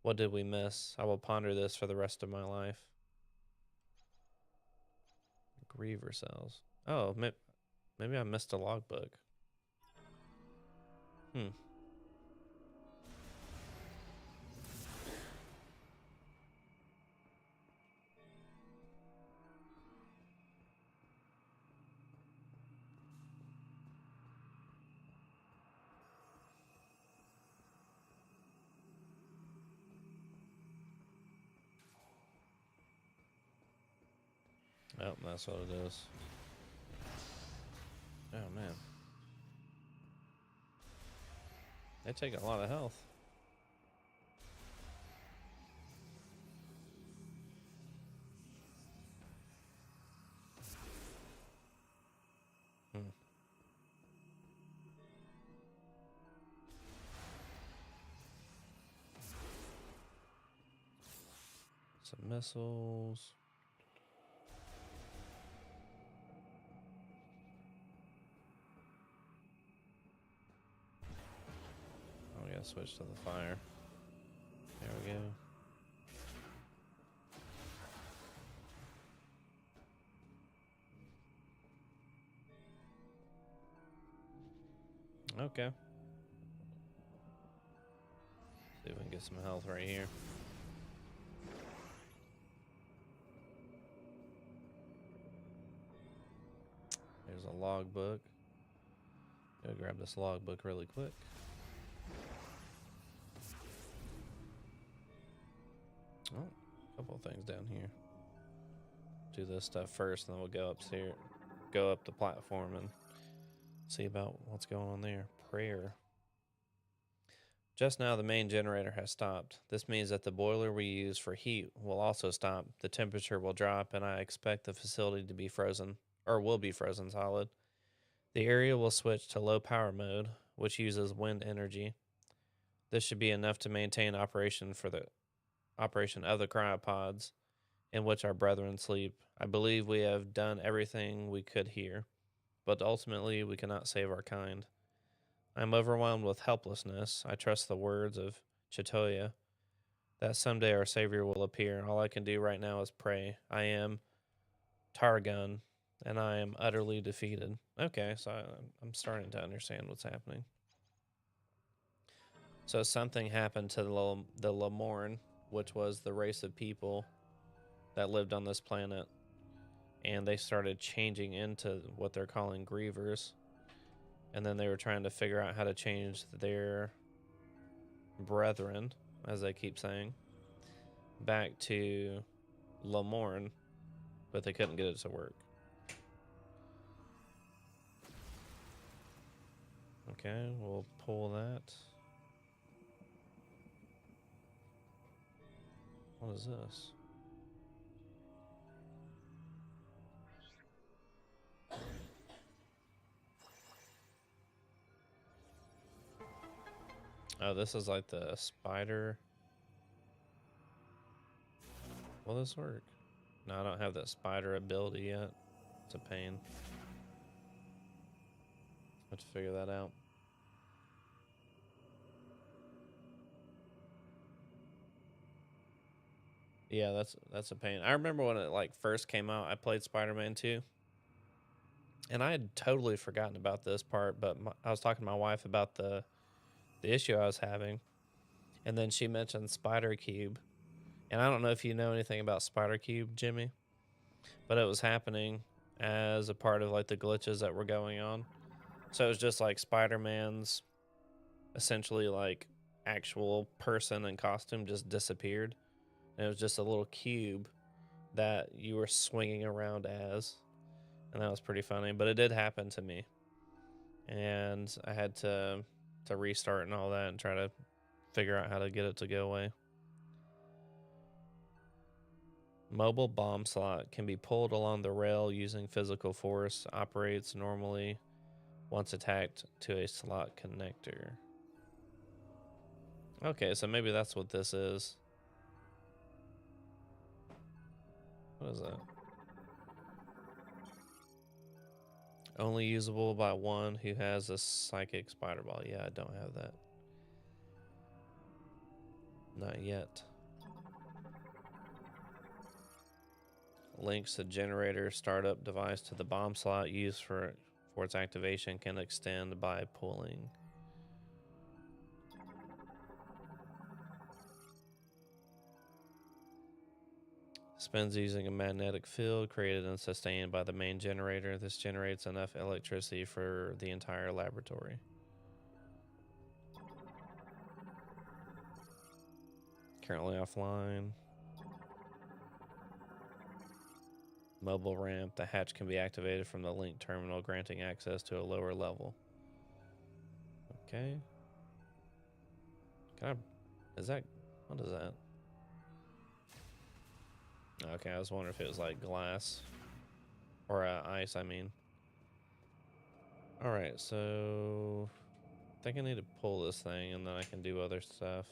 What did we miss? I will ponder this for the rest of my life. Griever cells. Oh, Maybe I missed a logbook. Hmm. Oh, that's what it is. Oh, man. They take a lot of health. Hmm. Some missiles. Oh, we gotta switch to the fire. There we go. Okay. See if we can get some health right here. There's a logbook. Go grab this logbook really quick. Oh, a couple of things down here. Do this stuff first, and then we'll go upstairs, go up the platform, and see about what's going on there. Prayer. Just now, the main generator has stopped. This means that the boiler we use for heat will also stop. The temperature will drop, and I expect the facility to be frozen, or will be frozen solid. The area will switch to low power mode, which uses wind energy. This should be enough to maintain operation for the operation of the cryopods in which our brethren sleep. I believe we have done everything we could here, but ultimately we cannot save our kind. I am overwhelmed with helplessness. I trust the words of Chitoya that someday our Savior will appear. All I can do right now is pray. I am Targun, and I am utterly defeated. Okay, so I'm starting to understand what's happening. So something happened to the Lamorn, which was the race of people that lived on this planet, and they started changing into what they're calling grievers. And then they were trying to figure out how to change their brethren, as they keep saying, back to Lamorn, but they couldn't get it to work. Okay, we'll pull that. What is this? Oh, this is like the spider. Will this work? No, I don't have that spider ability yet. It's a pain. Have to figure that out. Yeah, that's a pain. I remember when it like first came out, I played Spider-Man 2. And I had totally forgotten about this part, but I was talking to my wife about the issue I was having, and then she mentioned Spider Cube. And I don't know if you know anything about Spider Cube, Jimmy, but it was happening as a part of like the glitches that were going on. So it was just like Spider-Man's essentially like actual person and costume just disappeared. And it was just a little cube that you were swinging around as. And that was pretty funny, but it did happen to me. And I had to restart and all that and try to figure out how to get it to go away. Mobile bomb slot can be pulled along the rail using physical force. Operates normally once attacked to a slot connector. Okay, so maybe that's what this is. What is that? Only usable by one who has a psychic spider ball. Yeah, I don't have that. Not yet. Links the generator startup device to the bomb slot used for for its activation can extend by pulling. Spins using a magnetic field created and sustained by the main generator. This generates enough electricity for the entire laboratory. Currently offline. Mobile ramp. The hatch can be activated from the link terminal, granting access to a lower level. Okay. Can I... Is that... What is that? Okay, I was wondering if it was like glass. Or ice, I mean. Alright, so... I think I need to pull this thing and then I can do other stuff.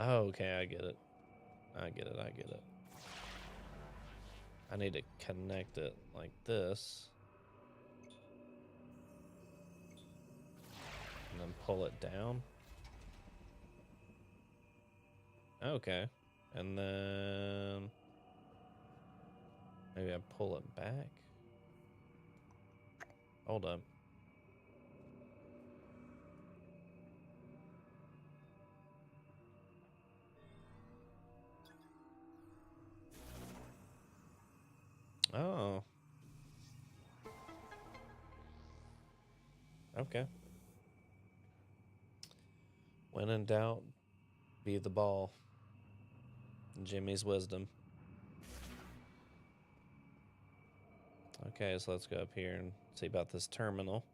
Oh, okay, I get it. I get it. I need to connect it like this. And then pull it down. Okay. And then... Maybe I pull it back? Hold up. Oh. Okay. When in doubt, be the ball. Jimmy's wisdom. Okay, so let's go up here and see about this terminal.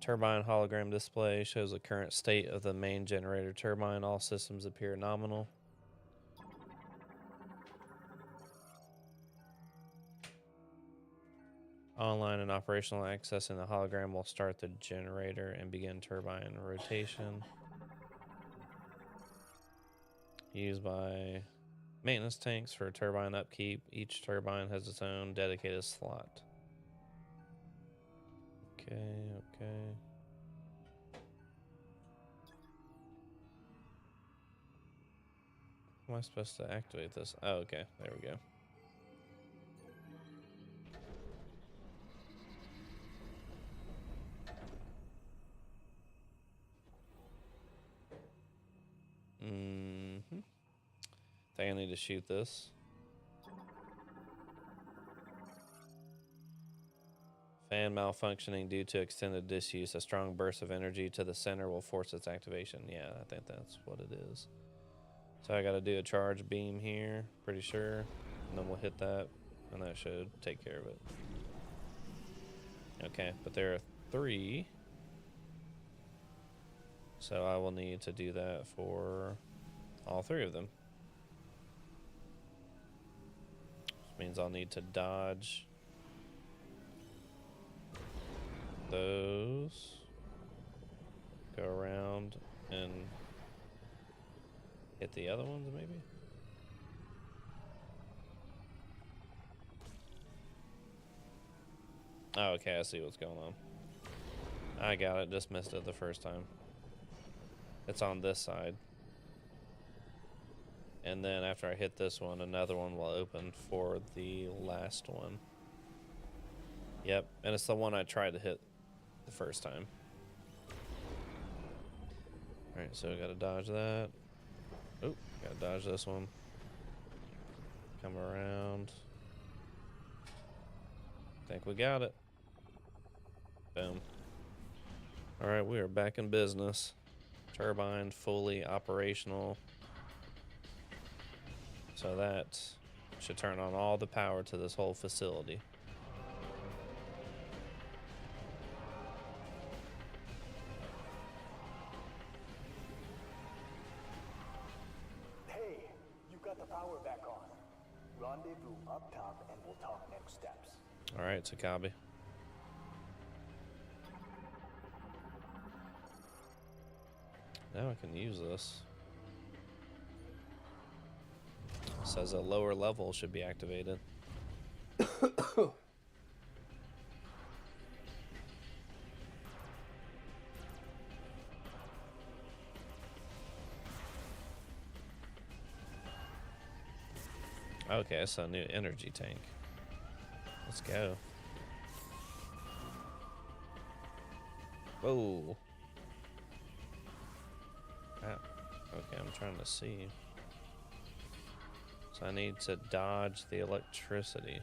Turbine hologram display shows the current state of the main generator turbine. All systems appear nominal. Online and operational. Accessing the hologram will start the generator and begin turbine rotation. Used by maintenance tanks for turbine upkeep. Each turbine has its own dedicated slot. Okay. How am I supposed to activate this? Oh, okay. There we go. Think I need to shoot this. Fan malfunctioning due to extended disuse. A strong burst of energy to the center will force its activation. Yeah, I think that's what it is. So I got to do a charge beam here, pretty sure. And then we'll hit that, and that should take care of it. Okay, but there are 3. So I will need to do that for all 3 of them. Which means I'll need to dodge those. Go around and hit the other ones, maybe? Oh, okay, I see what's going on. I got it, just missed it the first time. It's on this side. And then after I hit this one, another one will open for the last one. Yep, and it's the one I tried to hit the first time. Alright, so I gotta dodge that. Oh, gotta dodge this one. Come around. Think we got it. Boom. Alright, we are back in business. Turbine fully operational. So that should turn on all the power to this whole facility. Hey, you got the power back on. Rendezvous up top and we'll talk next steps. Alright, Sakabi. Now I can use this. It says a lower level should be activated. Okay, so new energy tank. Let's go. Whoa. Ah, okay, I'm trying to see. So I need to dodge the electricity.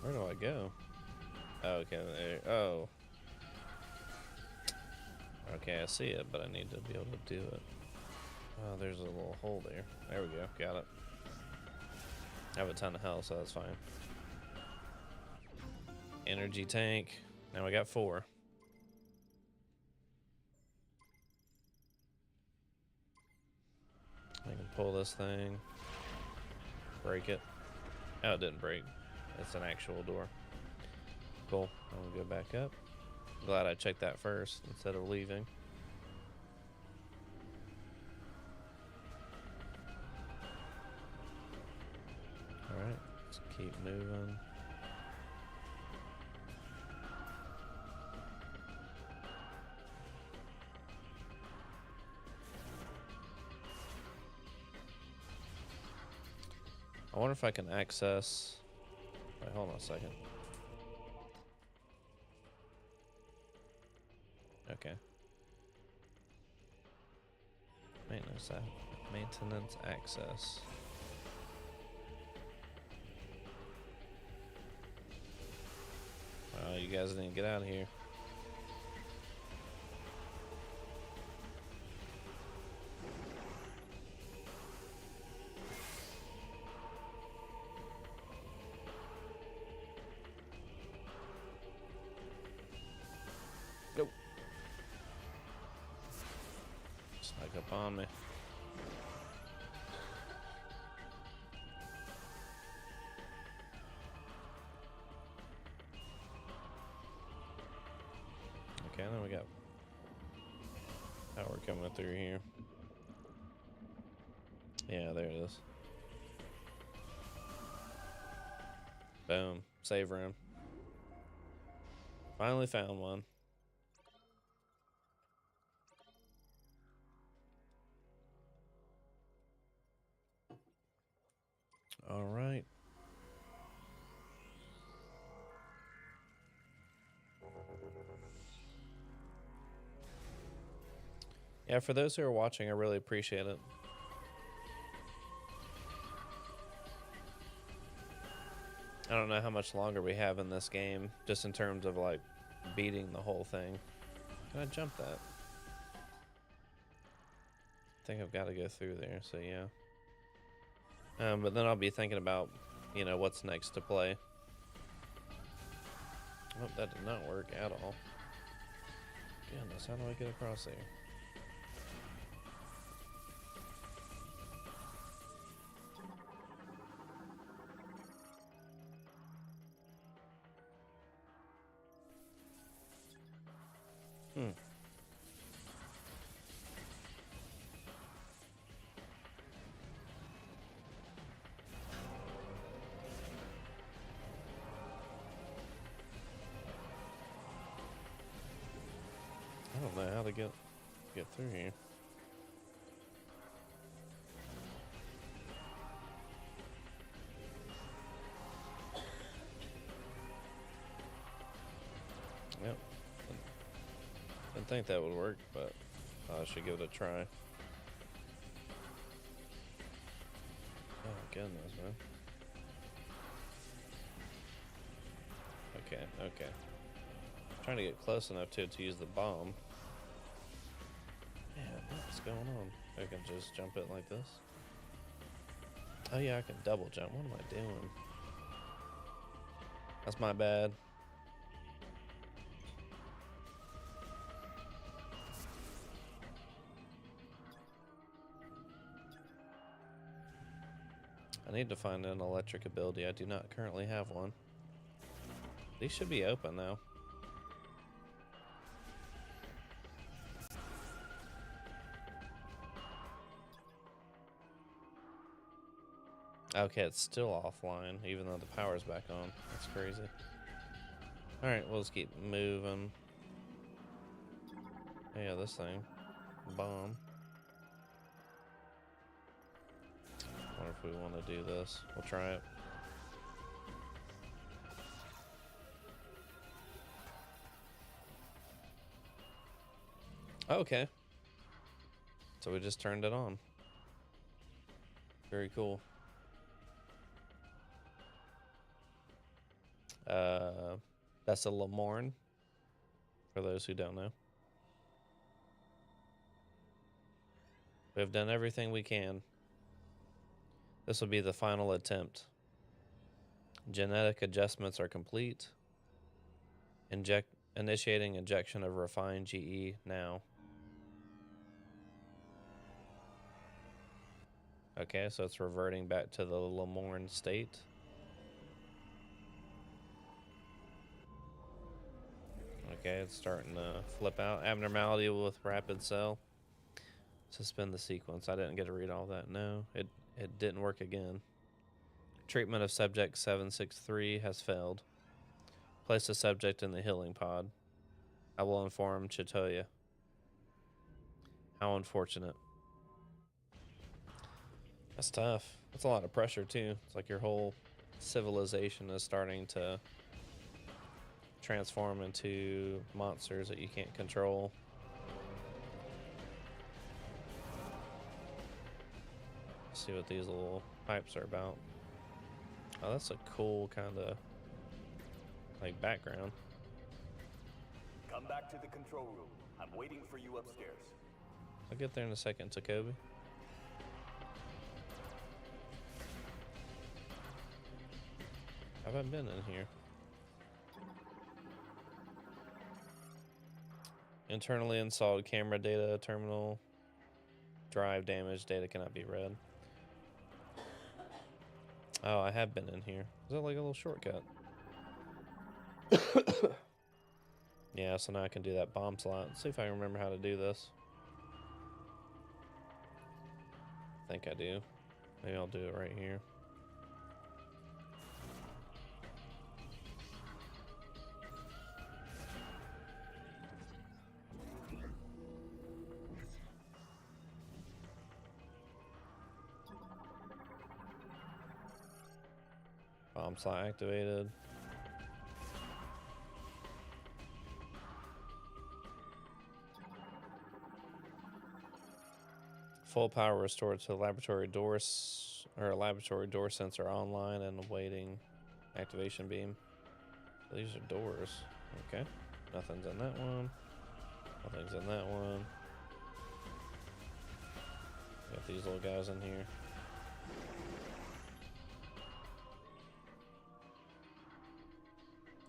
Where do I go? Oh, okay, there. Oh. Okay, I see it, but I need to be able to do it. Oh, there's a little hole there. There we go. Got it. I have a ton of health, so that's fine. Energy tank. Now we got 4. I can pull this thing. Break it. Oh, it didn't break. It's an actual door. Cool. I'm gonna go back up. Glad I checked that first instead of leaving. Alright, let's keep moving. I wonder if I can access... Wait, hold on a second. Okay. Maintenance access. You guys didn't get out of here. Nope. Snuck up on me. Okay, then we got power coming through here. Yeah, there it is. Boom. Save room. Finally found one. All right. Yeah, for those who are watching, I really appreciate it. I don't know how much longer we have in this game, just in terms of like beating the whole thing. Can I jump that? I think I've got to go through there, so yeah. But then I'll be thinking about, you know, what's next to play. Oh, that did not work at all. Goodness, how do I get across there? I don't know how to get through here. Yep. Didn't think that would work, but I should give it a try. Oh goodness, man. Okay, okay. Trying to get close enough to it to use the bomb. Yeah, what's going on? I can just jump it like this. Oh yeah, I can double jump. What am I doing? That's my bad. I need to find an electric ability. I do not currently have one. These should be open now. Okay, it's still offline, even though the power's back on. That's crazy. Alright, we'll just keep moving. Yeah, this thing. Bomb. Wonder if we want to do this. We'll try it. Okay. So we just turned it on. Very cool. That's a Lamorne, for those who don't know. We've done everything we can. This will be the final attempt. Genetic adjustments are complete. Initiating injection of refined GE now. Okay, so it's reverting back to the Lamorne state. Okay, it's starting to flip out. Abnormality with rapid cell. Suspend the sequence. I didn't get to read all that. No, it didn't work again. Treatment of subject 763 has failed. Place the subject in the healing pod. I will inform Chitoya. How unfortunate. That's tough. That's a lot of pressure, too. It's like your whole civilization is starting to transform into monsters that you can't control. Let's see what these little pipes are about. Oh, that's a cool kind of like background. Come back to the control room. I'm waiting for you upstairs. I'll get there in a second, Takobi. Have I been in here? Internally installed camera data terminal. Drive damage. Data cannot be read. Oh, I have been in here. Is that like a little shortcut? Yeah, so now I can do that bomb slot. Let's see if I can remember how to do this. I think I do. Maybe I'll do it right here. Bomb slot activated. Full power restored to the laboratory doors, or laboratory door sensor online and awaiting activation beam. These are doors. Okay. Nothing's in that one. Nothing's in that one. Got these little guys in here.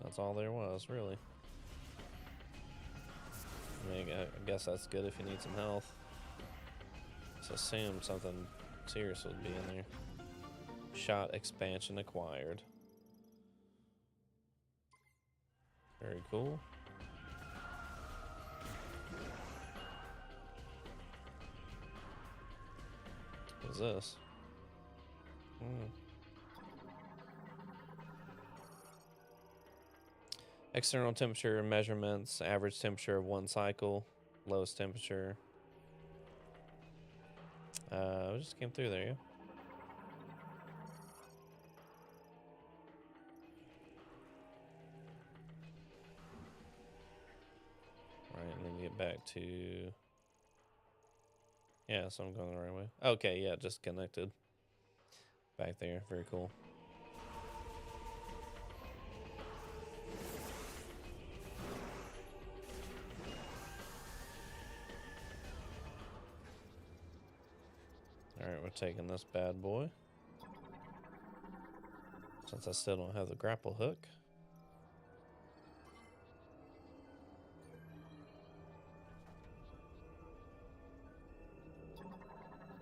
That's all there was, really. I mean, I guess that's good if you need some health. Just assume something serious would be in there. Shot expansion acquired. Very cool. What is this? External temperature measurements, average temperature of one cycle, lowest temperature. We just came through there, yeah. Alright, and then get back to... Yeah, so I'm going the right way. Okay, yeah, just connected. Back there, very cool. Alright, we're taking this bad boy. Since I still don't have the grapple hook.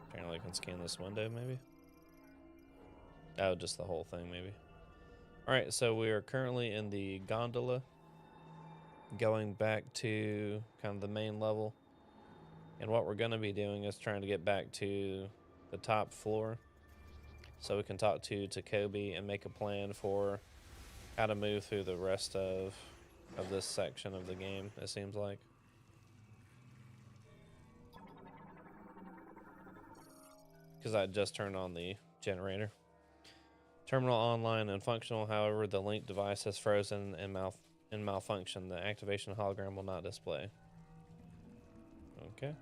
Apparently I can scan this window, maybe? Oh, just the whole thing, maybe. Alright, so we are currently in the gondola. Going back to kind of the main level. And what we're going to be doing is trying to get back to the top floor. so we can talk to Kobe and make a plan for how to move through the rest of this section of the game, it seems like. Because I just turned on the generator. Terminal online and functional, however, the link device has frozen and malfunction. The activation hologram will not display. Okay.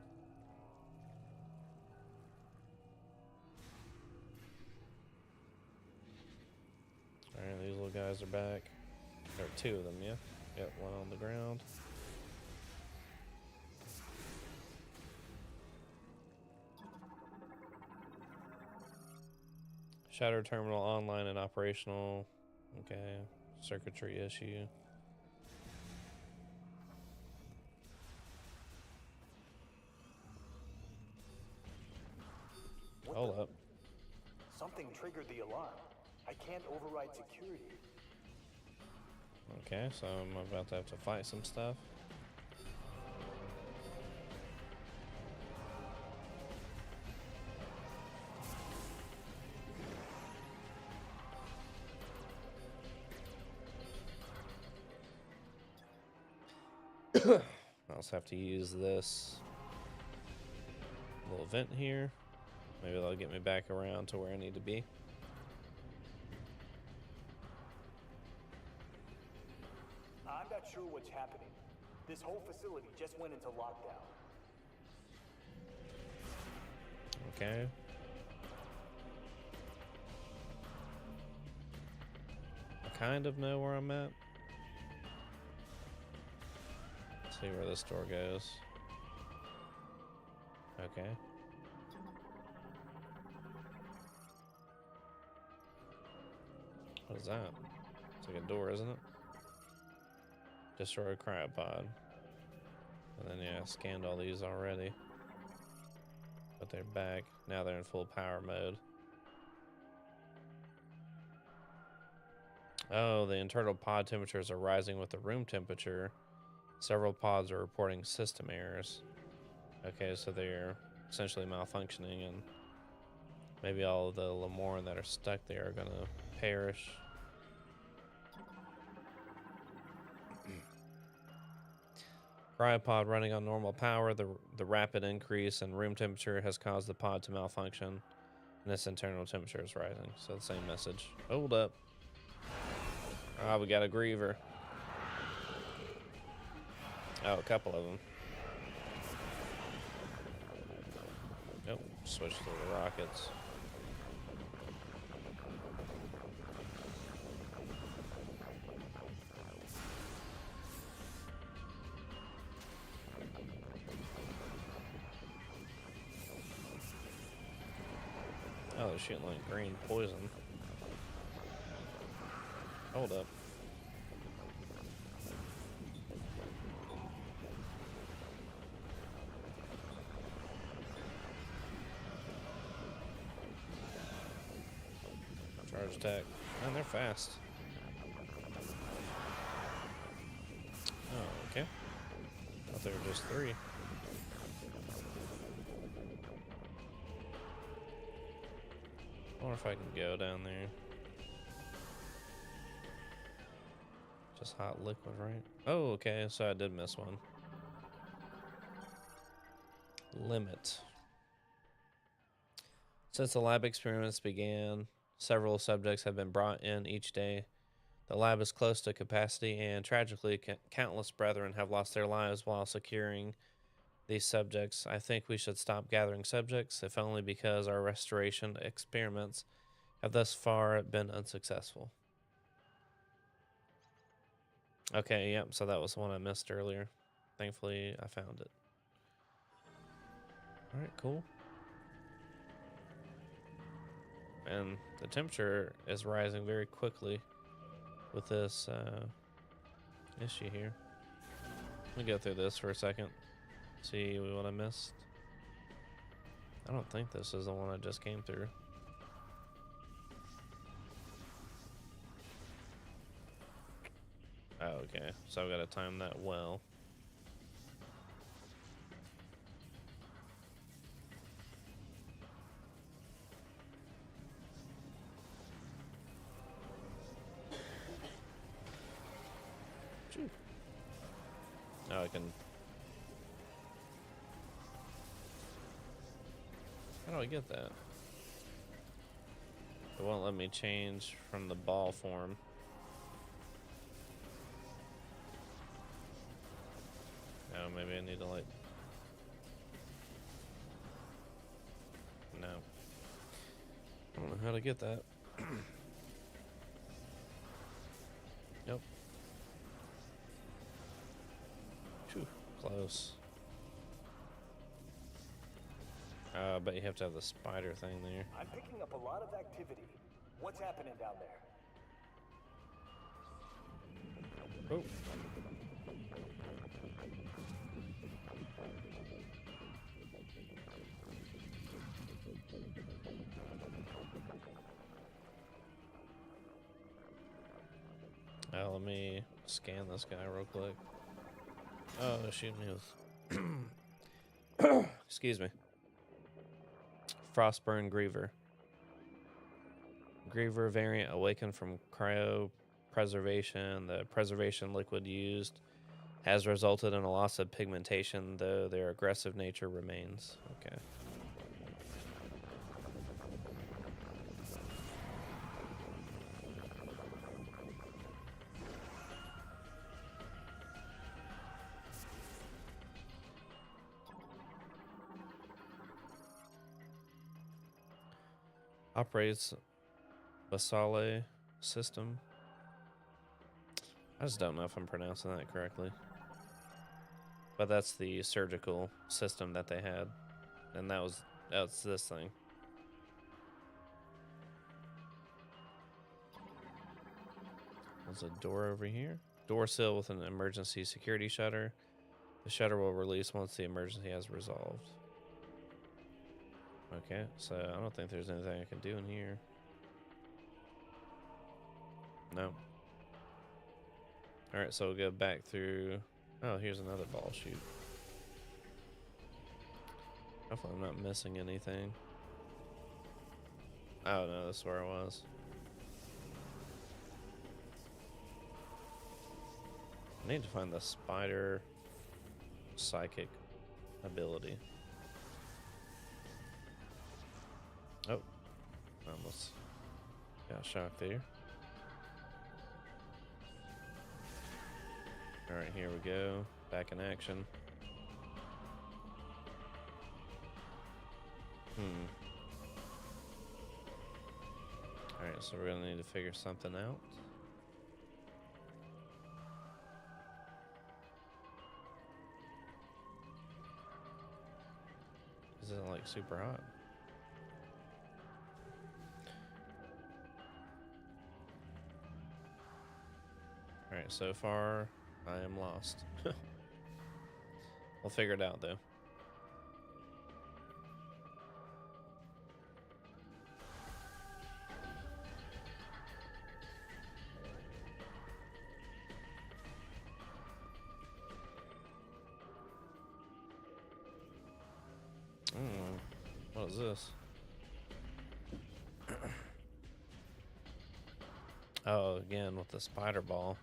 Alright, these little guys are back. There are two of them, yeah? Yep, one on the ground. Shadow terminal online and operational. Okay. Circuitry issue. Hold up. Something triggered the alarm. I can't override security. Okay, so I'm about to have to fight some stuff. I also have to use this little vent here. Maybe that'll get me back around to where I need to be. I'm not sure what's happening. This whole facility just went into lockdown. Okay. I kind of know where I'm at. Let's see where this door goes. Okay. What is that? It's like a door, isn't it? Destroy a cryopod. And then, yeah, I scanned all these already. But they're back. Now they're in full power mode. Oh, the internal pod temperatures are rising with the room temperature. Several pods are reporting system errors. Okay, so they're essentially malfunctioning, and maybe all of the Lemoran that are stuck there are going to perish. Cryopod running on normal power. The rapid increase in room temperature has caused the pod to malfunction, and its internal temperature is rising. So the same message. Hold up. Ah, we got a griever. Oh, a couple of them. Nope, switch to the rockets. Oh, they're shooting like green poison. Hold up. Charge attack. Man, they're fast. Oh, okay. Thought there were just three. I wonder if I can go down there. Just hot liquid, right? Oh, okay, so I did miss one. Limit. Since the lab experiments began, several subjects have been brought in each day. The lab is close to capacity, and tragically, countless brethren have lost their lives while securing these subjects. I think we should stop gathering subjects, if only because our restoration experiments have thus far been unsuccessful. Okay, yep, so that was the one I missed earlier. Thankfully, I found it. Alright, cool. And the temperature is rising very quickly with this issue here. Let me go through this for a second. See what I missed. I don't think this is the one I just came through. Oh, okay. So I've got to time that well. Oh, I can. How do I get that? It won't let me change from the ball form. Oh, maybe I need to like. No. I don't know how to get that. Nope. Phew, close. But you have to have the spider thing there. I'm picking up a lot of activity. What's happening down there? Oh. Let me scan this guy real quick. Oh, shoot me with. Excuse me. Frostburn Griever. Griever variant awakened from cryo preservation. The preservation liquid used has resulted in a loss of pigmentation, though their aggressive nature remains. Okay. Operates Basale system. I just don't know if I'm pronouncing that correctly. But that's the surgical system that they had. And that's this thing. There's a door over here. Door sill with an emergency security shutter. The shutter will release once the emergency has resolved. Okay, so I don't think there's anything I can do in here. No. Alright, so we'll go back through. Oh, here's another ball chute. Hopefully I'm not missing anything. Oh no, that's where I was. I need to find the spider psychic ability. Oh, almost got shocked there. Alright, here we go. Back in action. Alright, so we're gonna need to figure something out. This isn't like super hot. Alright, so far I am lost. We'll figure it out though. What is this? Oh, again with the spider ball.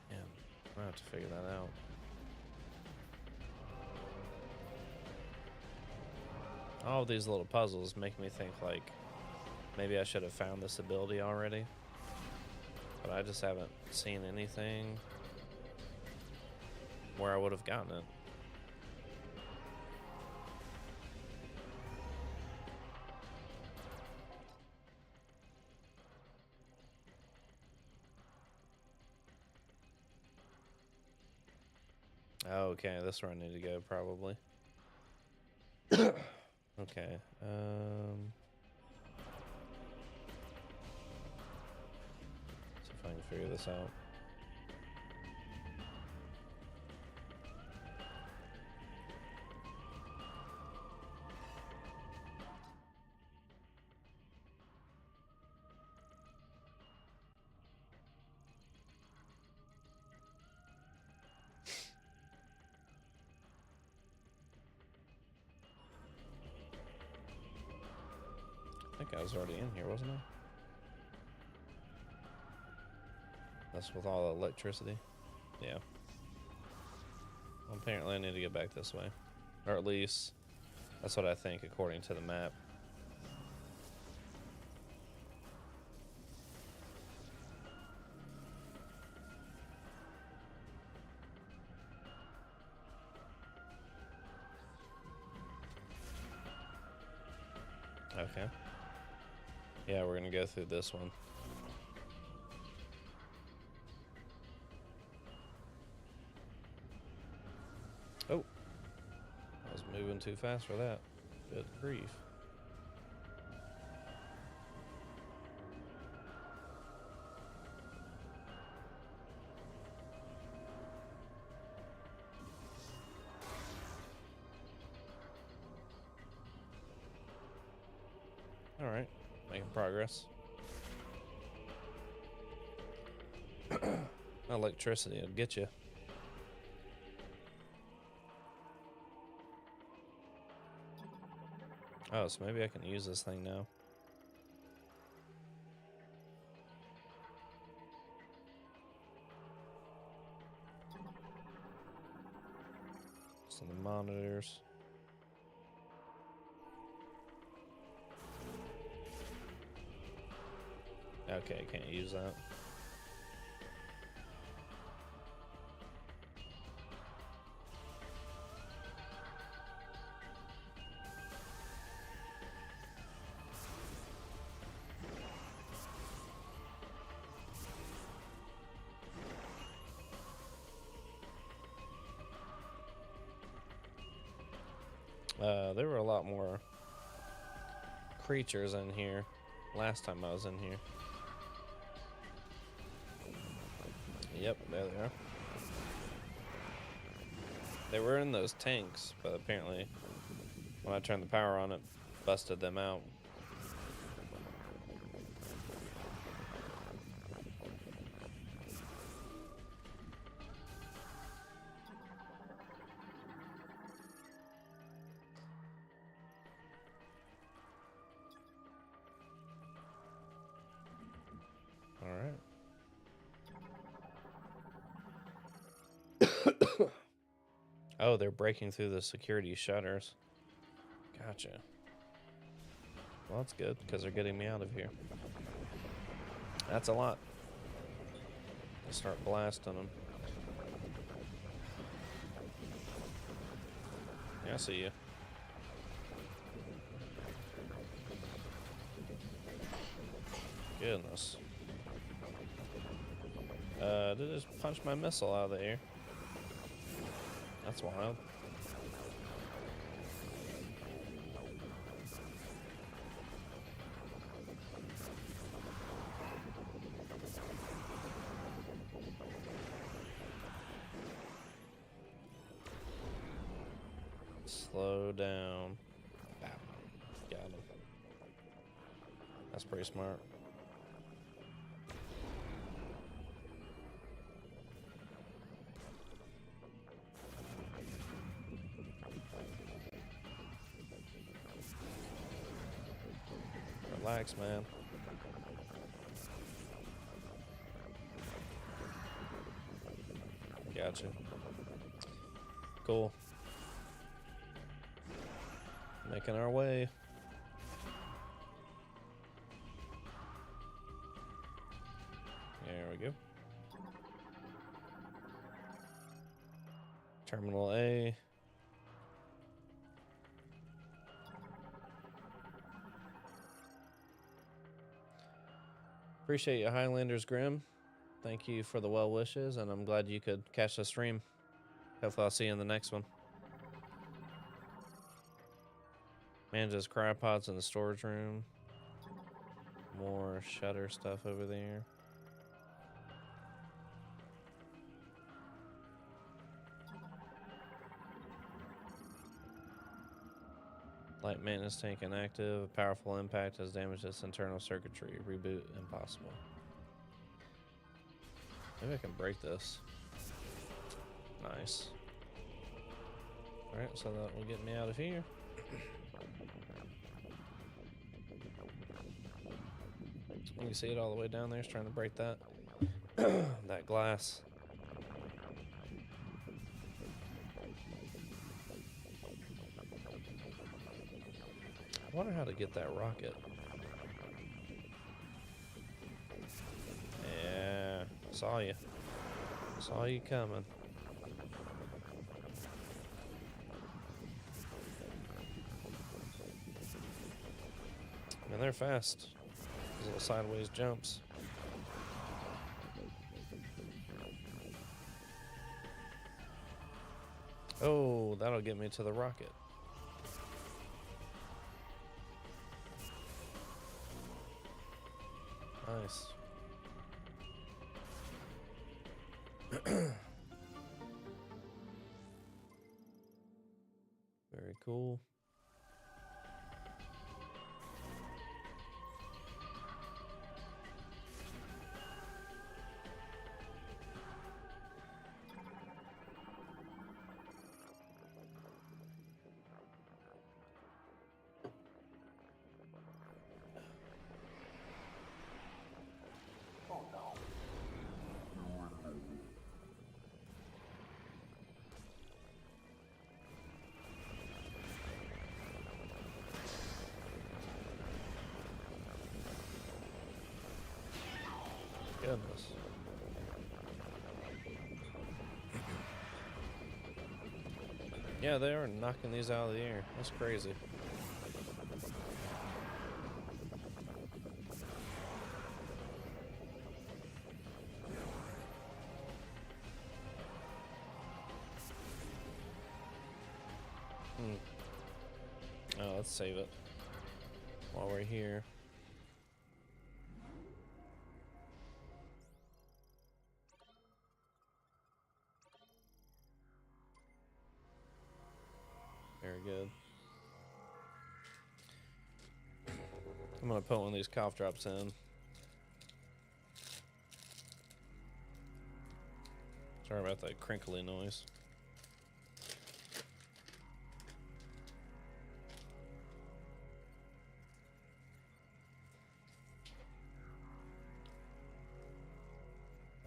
Yeah, I have to figure that out. All of these little puzzles make me think like maybe I should have found this ability already, but I just haven't seen anything where I would have gotten it. Oh, okay, that's where I need to go probably. Okay. See if I can figure this out. I think I was already in here, wasn't I? That's with all the electricity. Yeah. Well, apparently I need to get back this way. Or at least, that's what I think according to the map. Okay. Yeah, we're gonna go through this one. Oh. I was moving too fast for that. Good grief. Alright. Making progress. Electricity will get you. Oh, so maybe I can use this thing now. So the monitors. Okay, can't use that. There were a lot more creatures in here last time I was in here. Yep, there they are. They were in those tanks, but apparently when I turned the power on, it busted them out. Alright. Oh, they're breaking through the security shutters. Gotcha. Well, that's good, because they're getting me out of here. That's a lot. I'll start blasting them. Yeah, I see you. Goodness. Did it just punch my missile out of the air? That's wild. Slow down. Bow. Got him. That's pretty smart. Relax, man. Gotcha. Cool. Making our way. There we go. Terminal A. Appreciate you, Highlanders Grim. Thank you for the well wishes, and I'm glad you could catch the stream. Hopefully I'll see you in the next one. Manages cryopods in the storage room. More shutter stuff over there. Light maintenance tank inactive. A powerful impact has damaged its internal circuitry. Reboot impossible. Maybe I can break this. Nice. Alright, so that will get me out of here. You can see it all the way down there. It's trying to break that. That glass. I wonder how to get that rocket. Yeah, saw you. Saw you coming. Man, they're fast. Those little sideways jumps. Oh, that'll get me to the rocket. Nice. Very cool. Oh no. Goodness. Yeah, they are knocking these out of the air. That's crazy. Oh, let's save it while we're here. Very good. I'm gonna put one of these cough drops in. Sorry about that crinkly noise.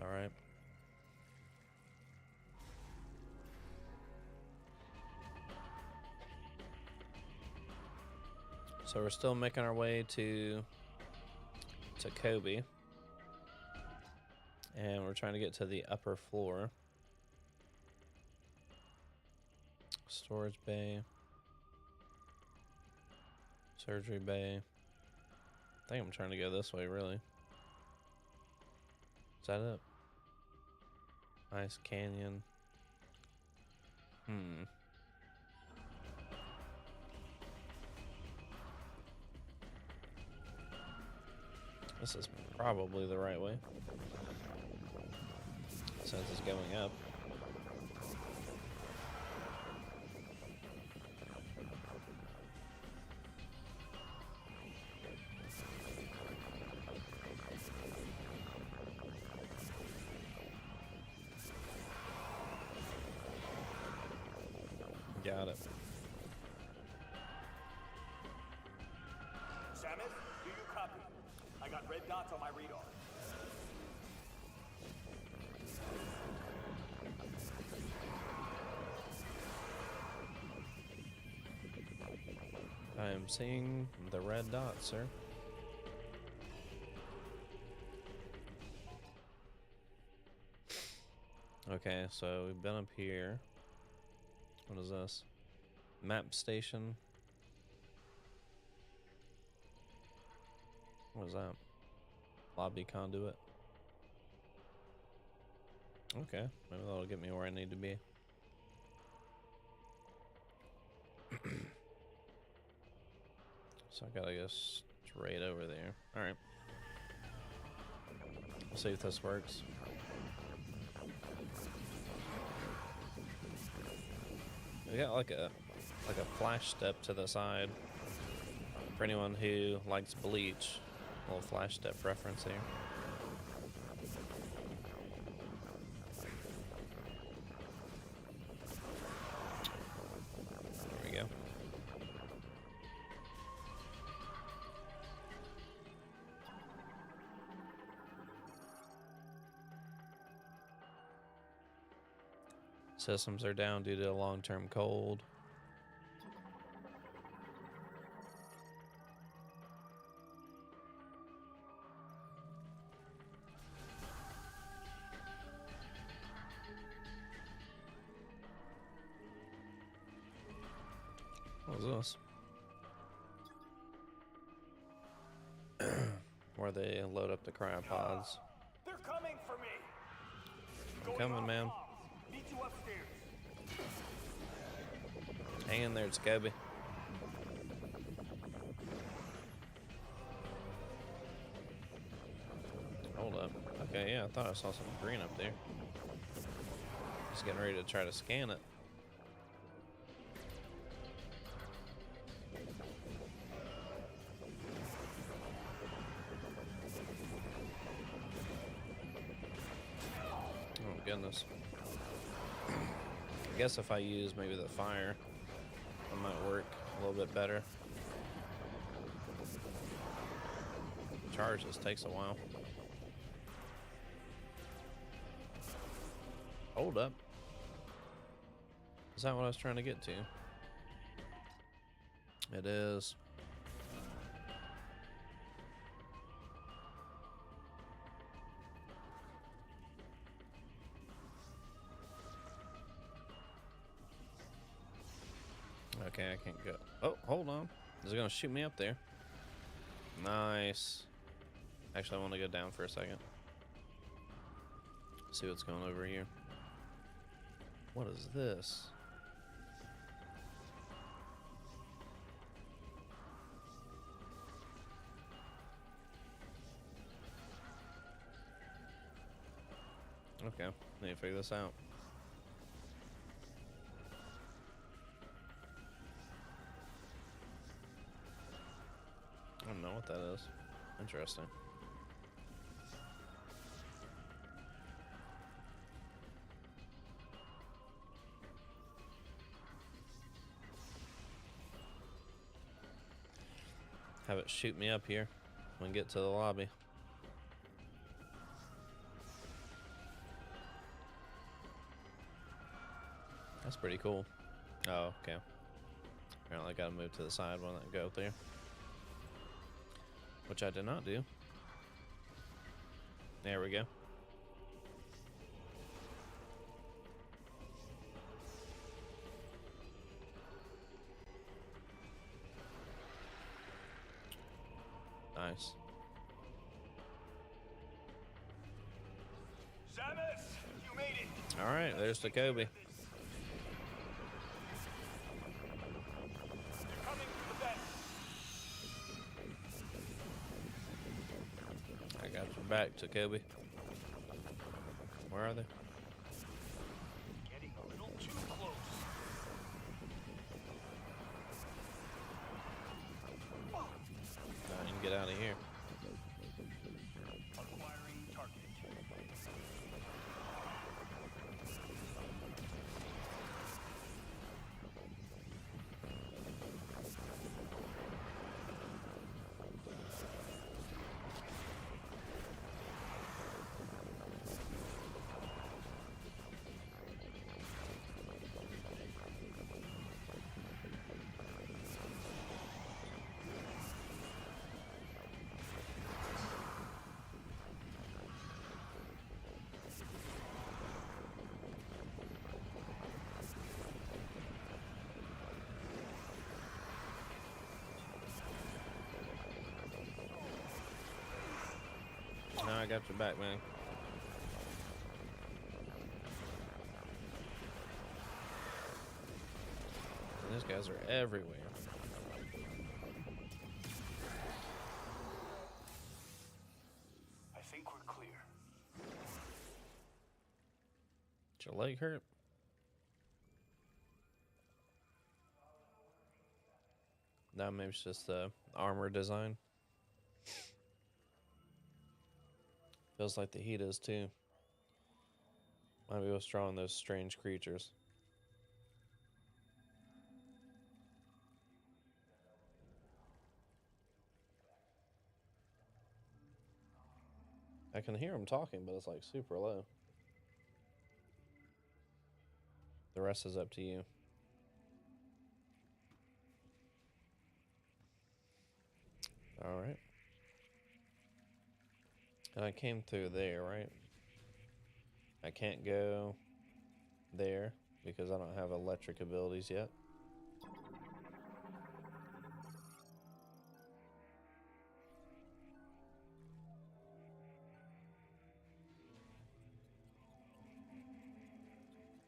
All right. So we're still making our way to Kobe. And we're trying to get to the upper floor. Storage bay. Surgery bay. I think I'm trying to go this way, really. Is that it? Ice Canyon. This is probably the right way, since it's going up. Got it. Samus, do you copy? I got red dots on my radar. I am seeing the red dots, sir. Okay, so we've been up here. What is this? Map station. What is that? Lobby conduit. Okay, maybe that'll get me where I need to be. So I gotta go straight over there. Alright. We'll see if this works. We got like a flash step to the side. For anyone who likes Bleach. A little flash step reference here. There we go. Systems are down due to long-term cold. What was this? Where they load up the cryopods. They're coming for me. I'm coming, man. Meet you upstairs. Hang in there, Scobie. Hold up. Okay, yeah, I thought I saw something green up there. Just getting ready to try to scan it. Oh, goodness. I guess if I use maybe the fire, it might work a little bit better. Charge this takes a while. Hold up. Is that what I was trying to get to? It is. Okay, I can't go. Oh, hold on. Is it gonna shoot me up there? Nice. Actually, I want to go down for a second. See what's going over here. What is this? Okay, need to figure this out. I don't know what that is. Interesting. Have it shoot me up here when we get to the lobby. That's pretty cool. Oh, okay. Apparently I gotta move to the side when I go there. Which I did not do. There we go. Nice. Samus, you made it. All right, there's the Kobe. They're coming through the vent. I got your back, Takobi. Where are they? Getting a little too close. I can get out of here. Acquiring target. No, I got your back, man. And these guys are everywhere. I think we're clear. Did your leg hurt? No, maybe it's just the armor design. Feels like the heat is too. Might be what's drawing those strange creatures. I can hear them talking, but it's like super low. rest is up to you. All right. And I came through there, right? I can't go there because I don't have electric abilities yet.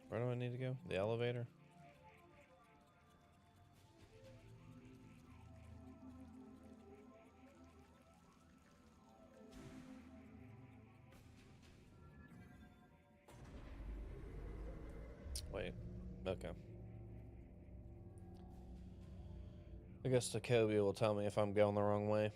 Where do I need to go? The elevator? Wait. Okay. I guess the Kobe will tell me if I'm going the wrong way.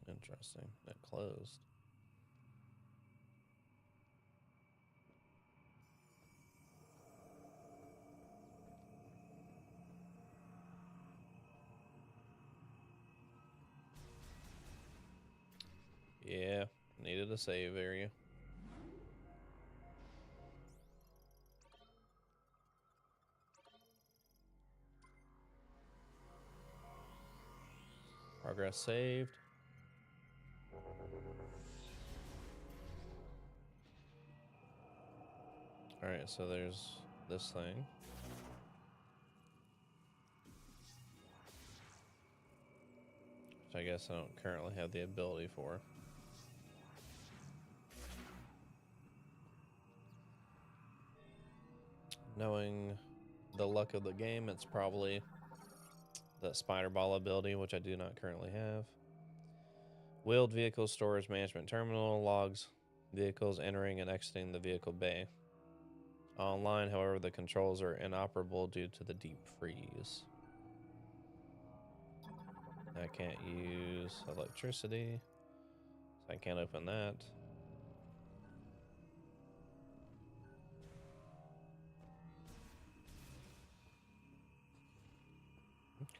Interesting. It closed. Yeah, needed a save area. Progress saved. Alright, so there's this thing. Which I guess I don't currently have the ability for. Knowing the luck of the game, it's probably the spider ball ability, which I do not currently have. Wheeled vehicle storage management terminal logs vehicles entering and exiting the vehicle bay. Online, however, the controls are inoperable due to the deep freeze. I can't use electricity, so I can't open that.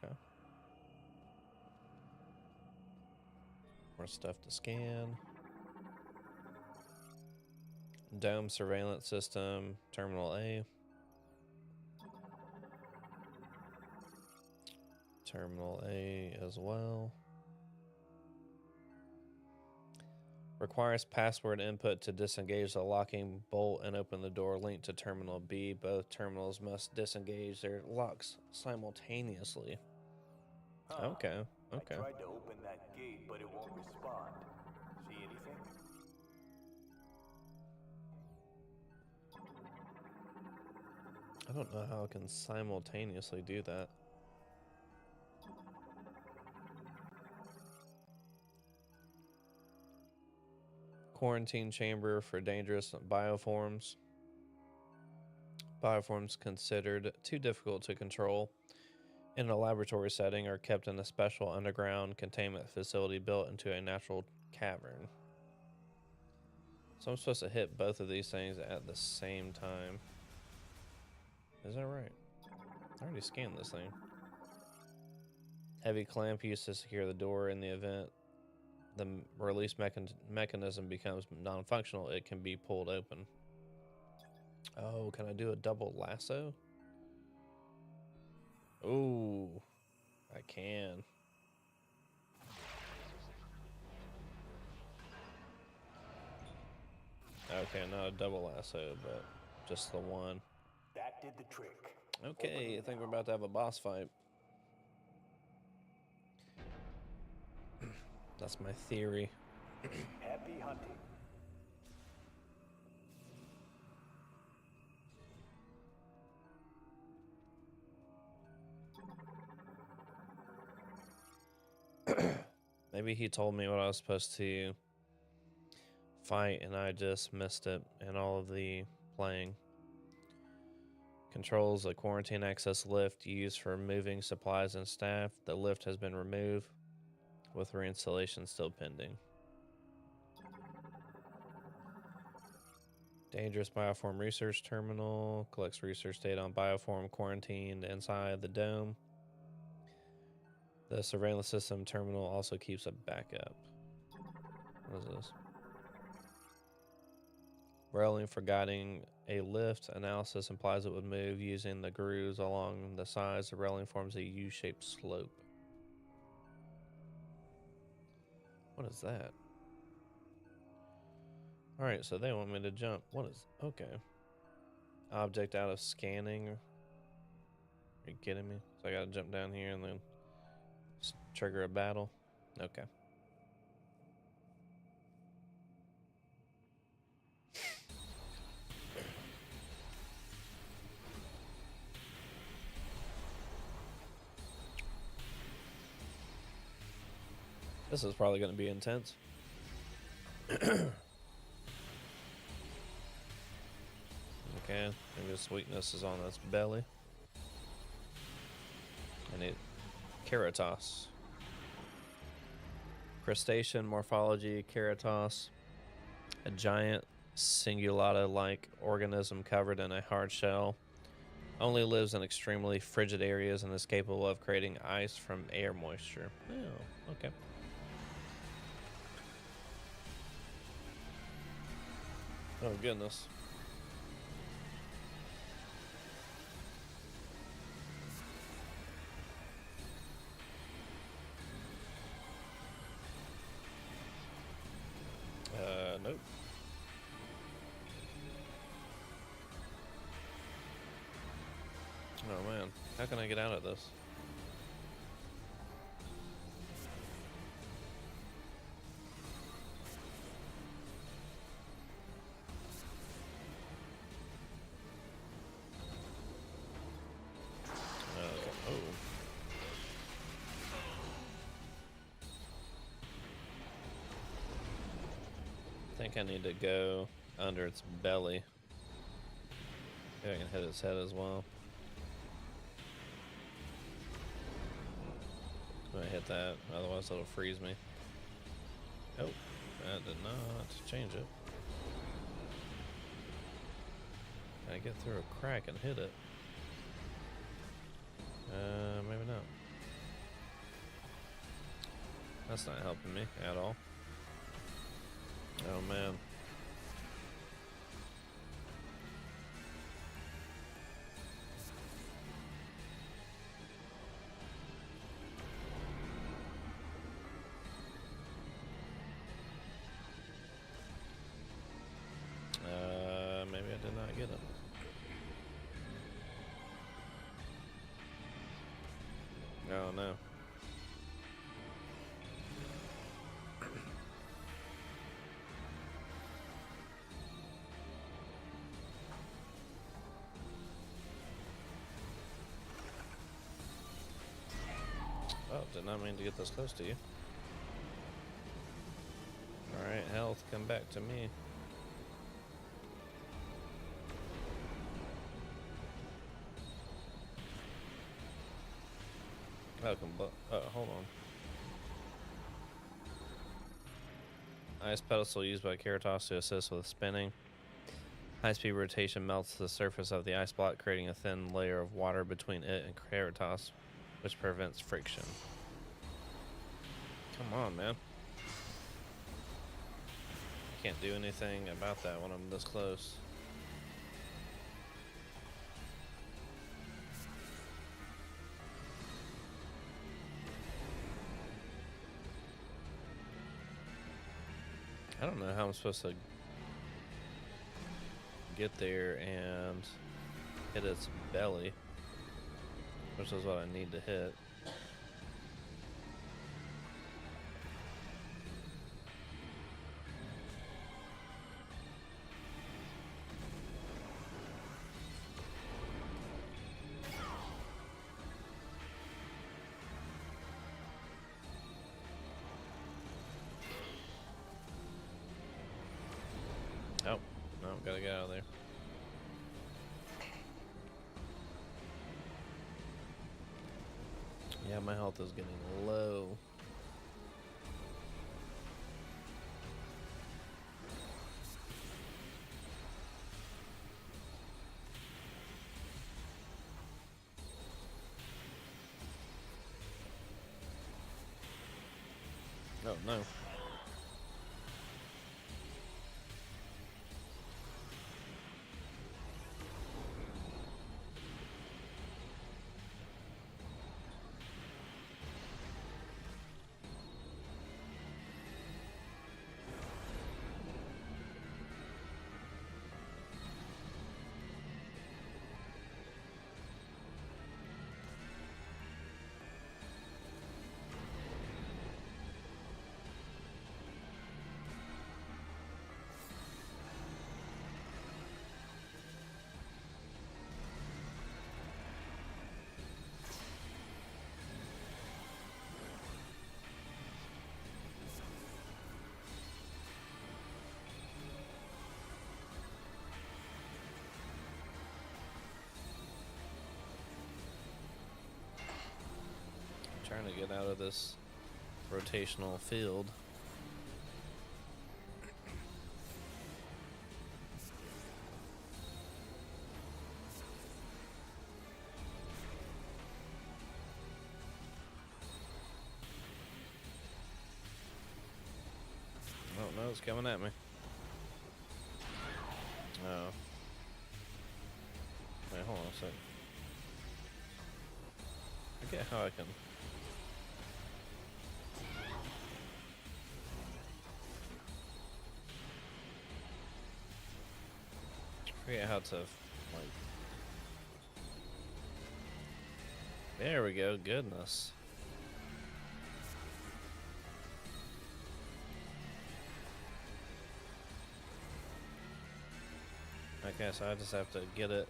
Okay. More stuff to scan. Dome surveillance system, Terminal A. Terminal A as well. Requires password input to disengage the locking bolt and open the door linked to Terminal B. Both terminals must disengage their locks simultaneously. Huh. Okay, I okay. tried to open that gate, but it won't respond. See anything? I don't know how I can simultaneously do that. Quarantine chamber for dangerous bioforms. Bioforms considered too difficult to control in a laboratory setting are kept in a special underground containment facility built into a natural cavern. So I'm supposed to hit both of these things at the same time. Is that right? I already scanned this thing. Heavy clamp used to secure the door in the event the release mechanism becomes non-functional, it can be pulled open. Oh, can I do a double lasso? Ooh, I can. Okay, not a double lasso, but just the one. That did the trick. Okay, I think we're about to have a boss fight. That's my theory. Happy hunting. Maybe he told me what I was supposed to fight and I just missed it in all of the playing. Controls a quarantine access lift used for moving supplies and staff. The lift has been removed with reinstallation still pending. Dangerous bioform research terminal collects research data on bioform quarantined inside the dome. The surveillance system terminal also keeps a backup. What is this? Railing for guiding a lift. Analysis implies it would move using the grooves along the sides. The railing forms a U-shaped slope. What is that? Alright, so they want me to jump. What is... Okay. Object out of scanning. Are you kidding me? So I gotta jump down here and then trigger a battle? Okay. This is probably going to be intense. Okay, maybe this weakness is on its belly. I need Keratos. Crustacean morphology, Keratos. A giant cingulata-like organism covered in a hard shell. Only lives in extremely frigid areas and is capable of creating ice from air moisture. Oh, okay. Oh, goodness. Nope. Oh, man. How can I get out of this? I think I need to go under its belly. Maybe I can hit its head as well. I'm gonna hit that, otherwise it'll freeze me. Oh, that did not change it. Can I get through a crack and hit it? Maybe not. That's not helping me at all. Oh, man. Maybe I did not get him. Oh, no. Oh, did not mean to get this close to you. Alright, health, come back to me. Oh, hold on. Ice pedestal used by Keratos to assist with spinning. High-speed rotation melts the surface of the ice block, creating a thin layer of water between it and Keratos, which prevents friction. Come on, man. I can't do anything about that when I'm this close. I don't know how I'm supposed to get there and hit its belly, which is what I need to hit. Oh, no, gotta get out of there. Yeah, my health is getting low. no. Trying to get out of this rotational field. Oh no, it's coming at me. Oh. Wait, hold on a second. I forget how I can. Forget how to, like. There we go. Goodness. Okay, so I just have to get it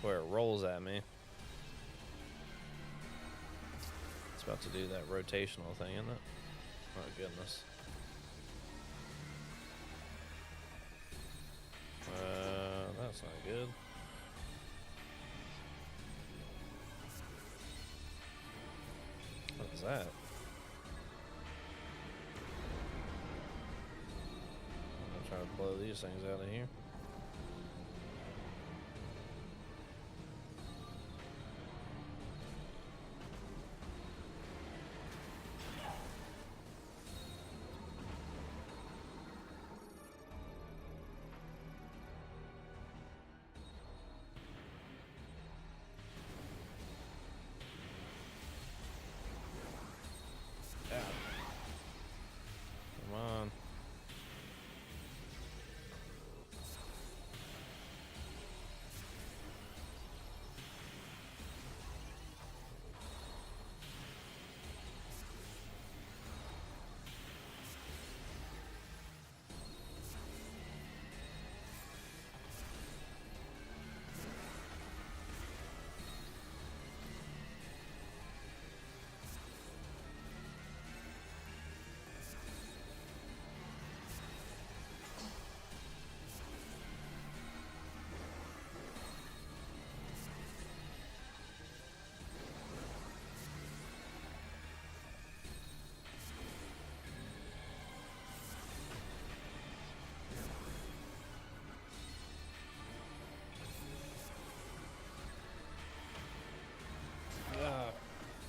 to where it rolls at me. It's about to do that rotational thing, isn't it? Oh, goodness. That's not good. What is that? I'm trying to blow these things out of here. Come on.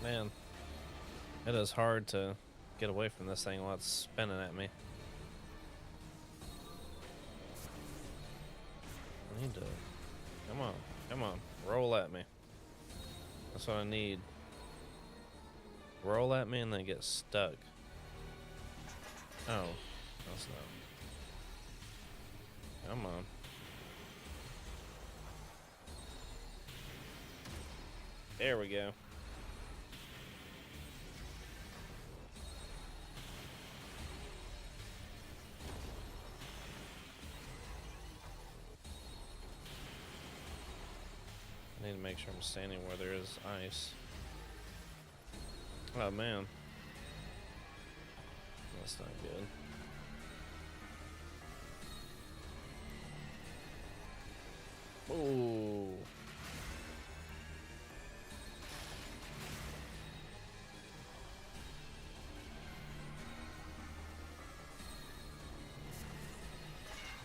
Man, it is hard to get away from this thing while it's spinning at me. I need to. Come on, roll at me. That's what I need. Roll at me and then get stuck. Oh, that's not. Come on. There we go. I need to make sure I'm standing where there is ice. Oh man. That's not good. Ooh.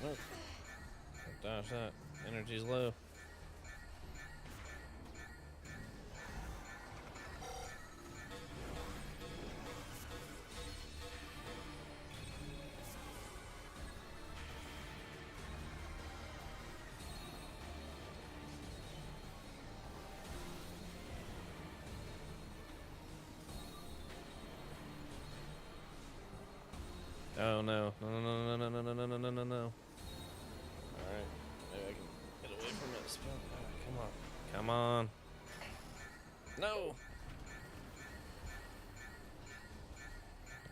Oh. Dodge that. Energy's low. No, no, no, no, no, no, no, no, no, no, no. Alright. Maybe I can get away from it. Spin. Come on. Come on. No!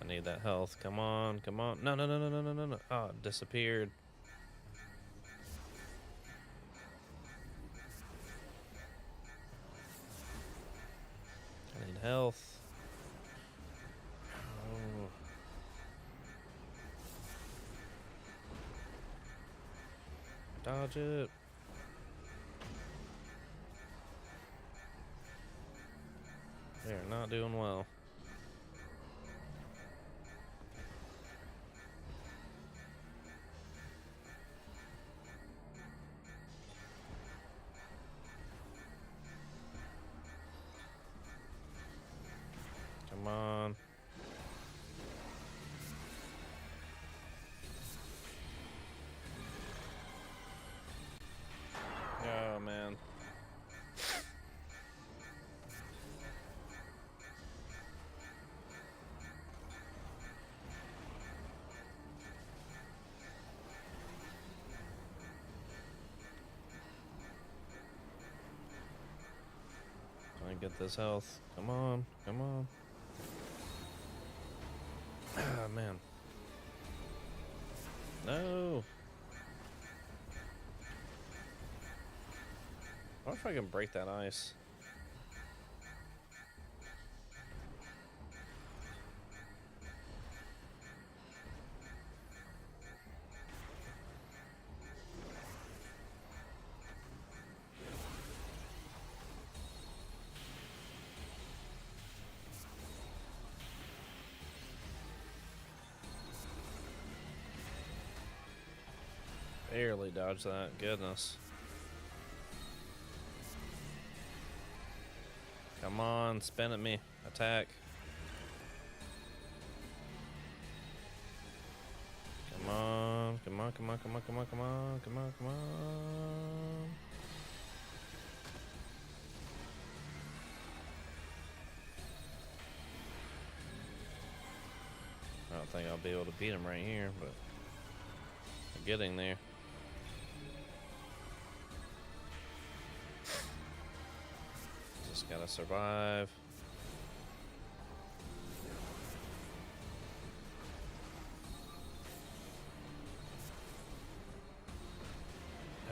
I need that health. Come on, come on. No, no, no, no, no, no, no, no. Oh, it disappeared. I need health. Oh. Dodge it. They're not doing well. Come on. Oh, man. Trying to get this health. Come on, come on. Ah, man. No. I wonder if I can break that ice. Barely dodged that. Goodness. Come on, spin at me. Attack. Come on, come on, come on, come on, come on, come on, come on, come on. I don't think I'll be able to beat him right here, but I'm getting there. Just gotta survive.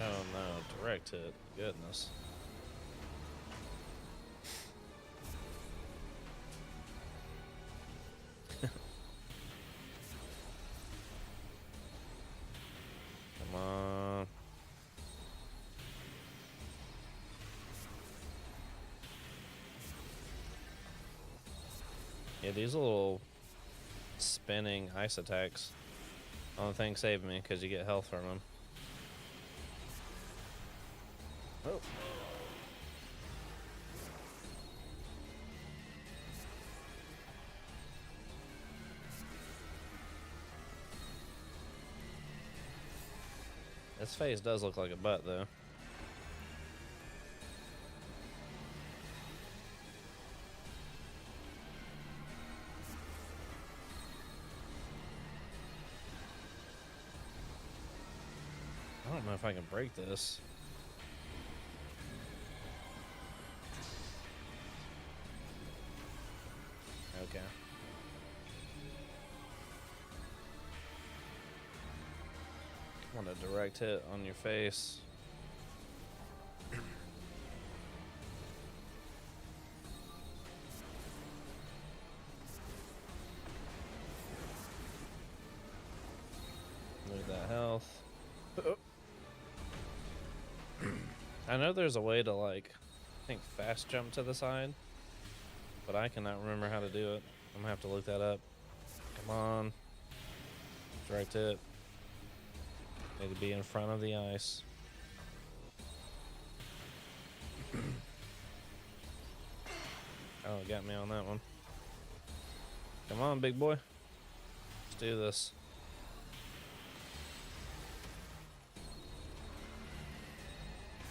Oh no, direct hit. Goodness. Come on. Yeah, these little spinning ice attacks, only thing saving me because you get health from them. Oh. His face does look like a butt, though. I don't know if I can break this. Okay. I want a direct hit on your face. Lose that health. I know there's a way to, like, I think fast jump to the side, but I cannot remember how to do it. I'm gonna have to look that up. Come on. Direct hit. Need to be in front of the ice. Oh, it got me on that one. Come on, big boy. Let's do this.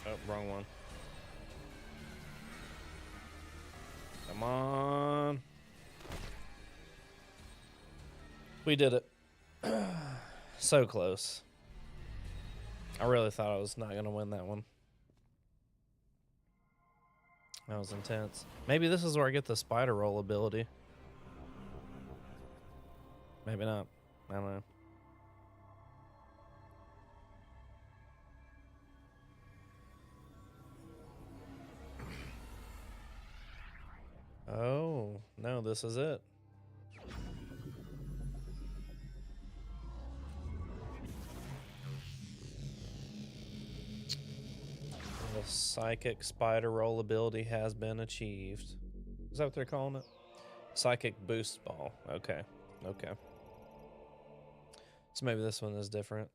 Oh, wrong one. Come on. We did it. So close. I really thought I was not going to win that one. That was intense. Maybe this is where I get the spider roll ability. Maybe not. I don't know. Oh, no, this is it. The psychic spider roll ability has been achieved. Is that what they're calling it? Psychic boost ball. Okay. Okay. So maybe this one is different.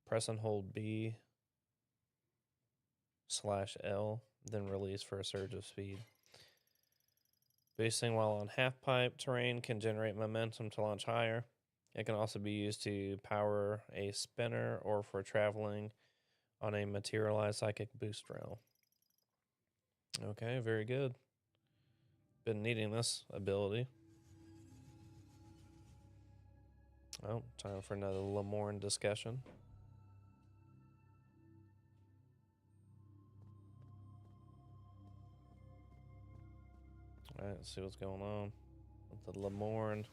Press and hold B/L, then release for a surge of speed. Boosting while on half pipe terrain can generate momentum to launch higher. It can also be used to power a spinner or for traveling on a materialized psychic boost rail. Okay, very good. Been needing this ability. Oh, time for another Lamorne discussion. All right, let's see what's going on with the Lamorne.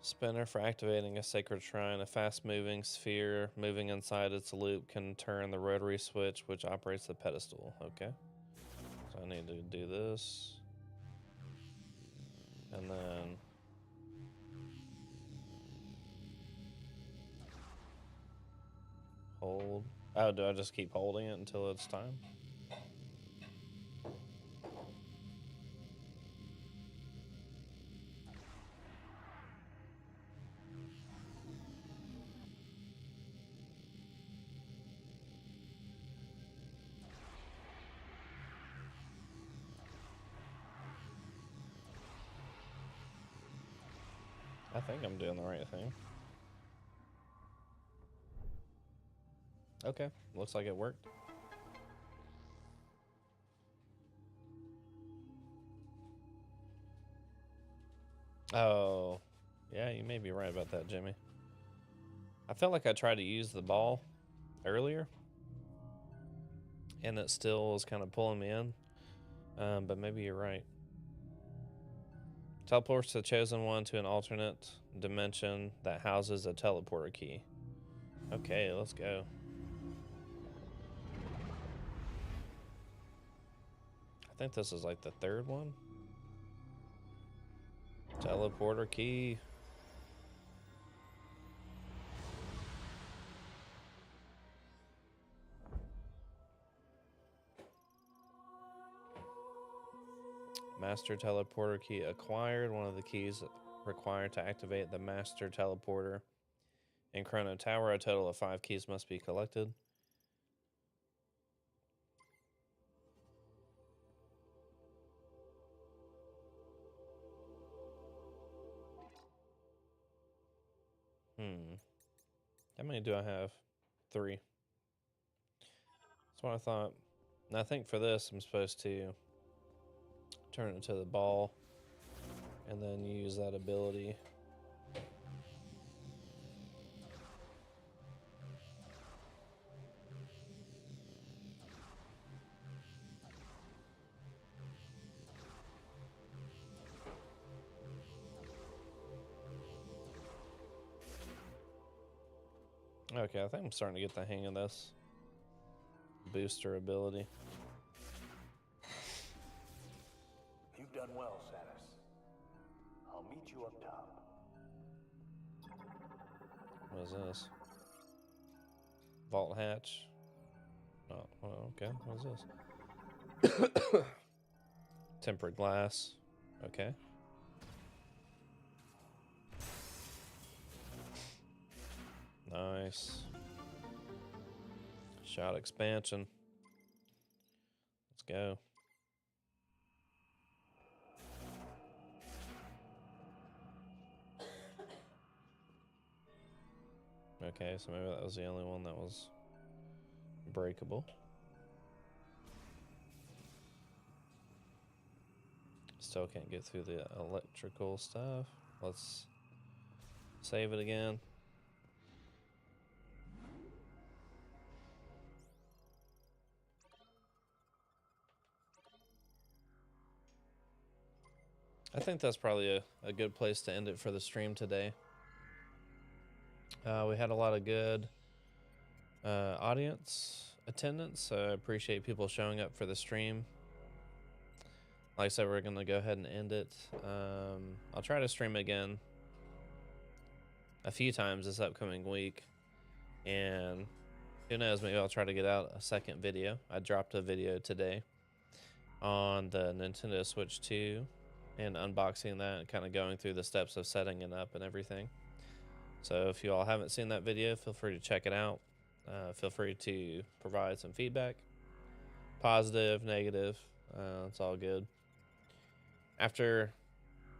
Spinner for activating a sacred shrine. A fast-moving sphere moving inside its loop can turn the rotary switch which operates the pedestal. Okay. So I need to do this. And then hold. Oh, do I just keep holding it until it's time? I think I'm doing the right thing. Okay, looks like it worked. Oh, yeah, you may be right about that, Jimmy. I felt like I tried to use the ball earlier, and it still was kind of pulling me in. But maybe you're right. Teleports the chosen one to an alternate dimension that houses a teleporter key. Okay, let's go. I think this is like the third one. Teleporter key. Master teleporter key acquired. One of the keys required to activate the master teleporter. In Chrono Tower, a total of 5 keys must be collected. How many do I have? 3. That's what I thought. And I think for this, I'm supposed to turn it into the ball and then use that ability. Okay, I think I'm starting to get the hang of this booster ability. You've done well, Samus. I'll meet you up top. What is this? Vault hatch. Oh, well, okay. What is this? Tempered glass. Okay. Nice. Shot expansion. Let's go. Okay, so maybe that was the only one that was breakable. Still can't get through the electrical stuff. Let's save it again. I think that's probably a good place to end it for the stream today. We had a lot of good audience attendance, so I appreciate people showing up for the stream. Like I said, we're going to go ahead and end it. I'll try to stream again a few times this upcoming week, and who knows, maybe I'll try to get out a second video. I dropped a video today on the Nintendo Switch 2 and unboxing that and kind of going through the steps of setting it up and everything. So if you all haven't seen that video, feel free to check it out. Feel free to provide some feedback, positive, negative, it's all good. After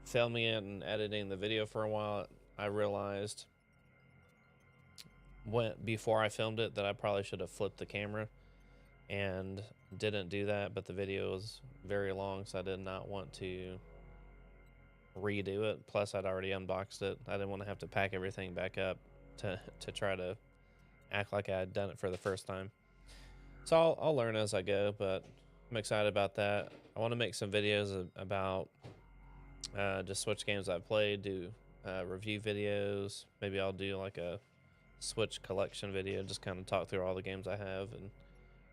filming it and editing the video for a while, I realized before I filmed it that I probably should have flipped the camera, and didn't do that, but the video was very long, so I did not want to redo it. Plus, I'd already unboxed it. I didn't want to have to pack everything back up to try to act like I had done it for the first time. So I'll learn as I go, but I'm excited about that. I want to make some videos about just Switch games I've played, do review videos. Maybe I'll do like a Switch collection video, just kind of talk through all the games I have and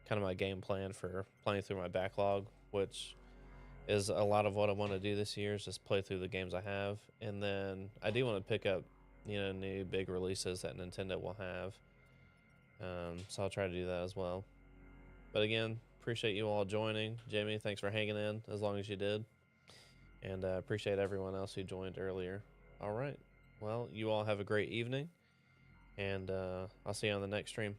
kind of my game plan for playing through my backlog, which is a lot of what I want to do this year, is just play through the games I have. And then I do want to pick up, new big releases that Nintendo will have. So I'll try to do that as well. But again, appreciate you all joining. Jamie, thanks for hanging in as long as you did. And appreciate everyone else who joined earlier. All right. Well, you all have a great evening. And I'll see you on the next stream.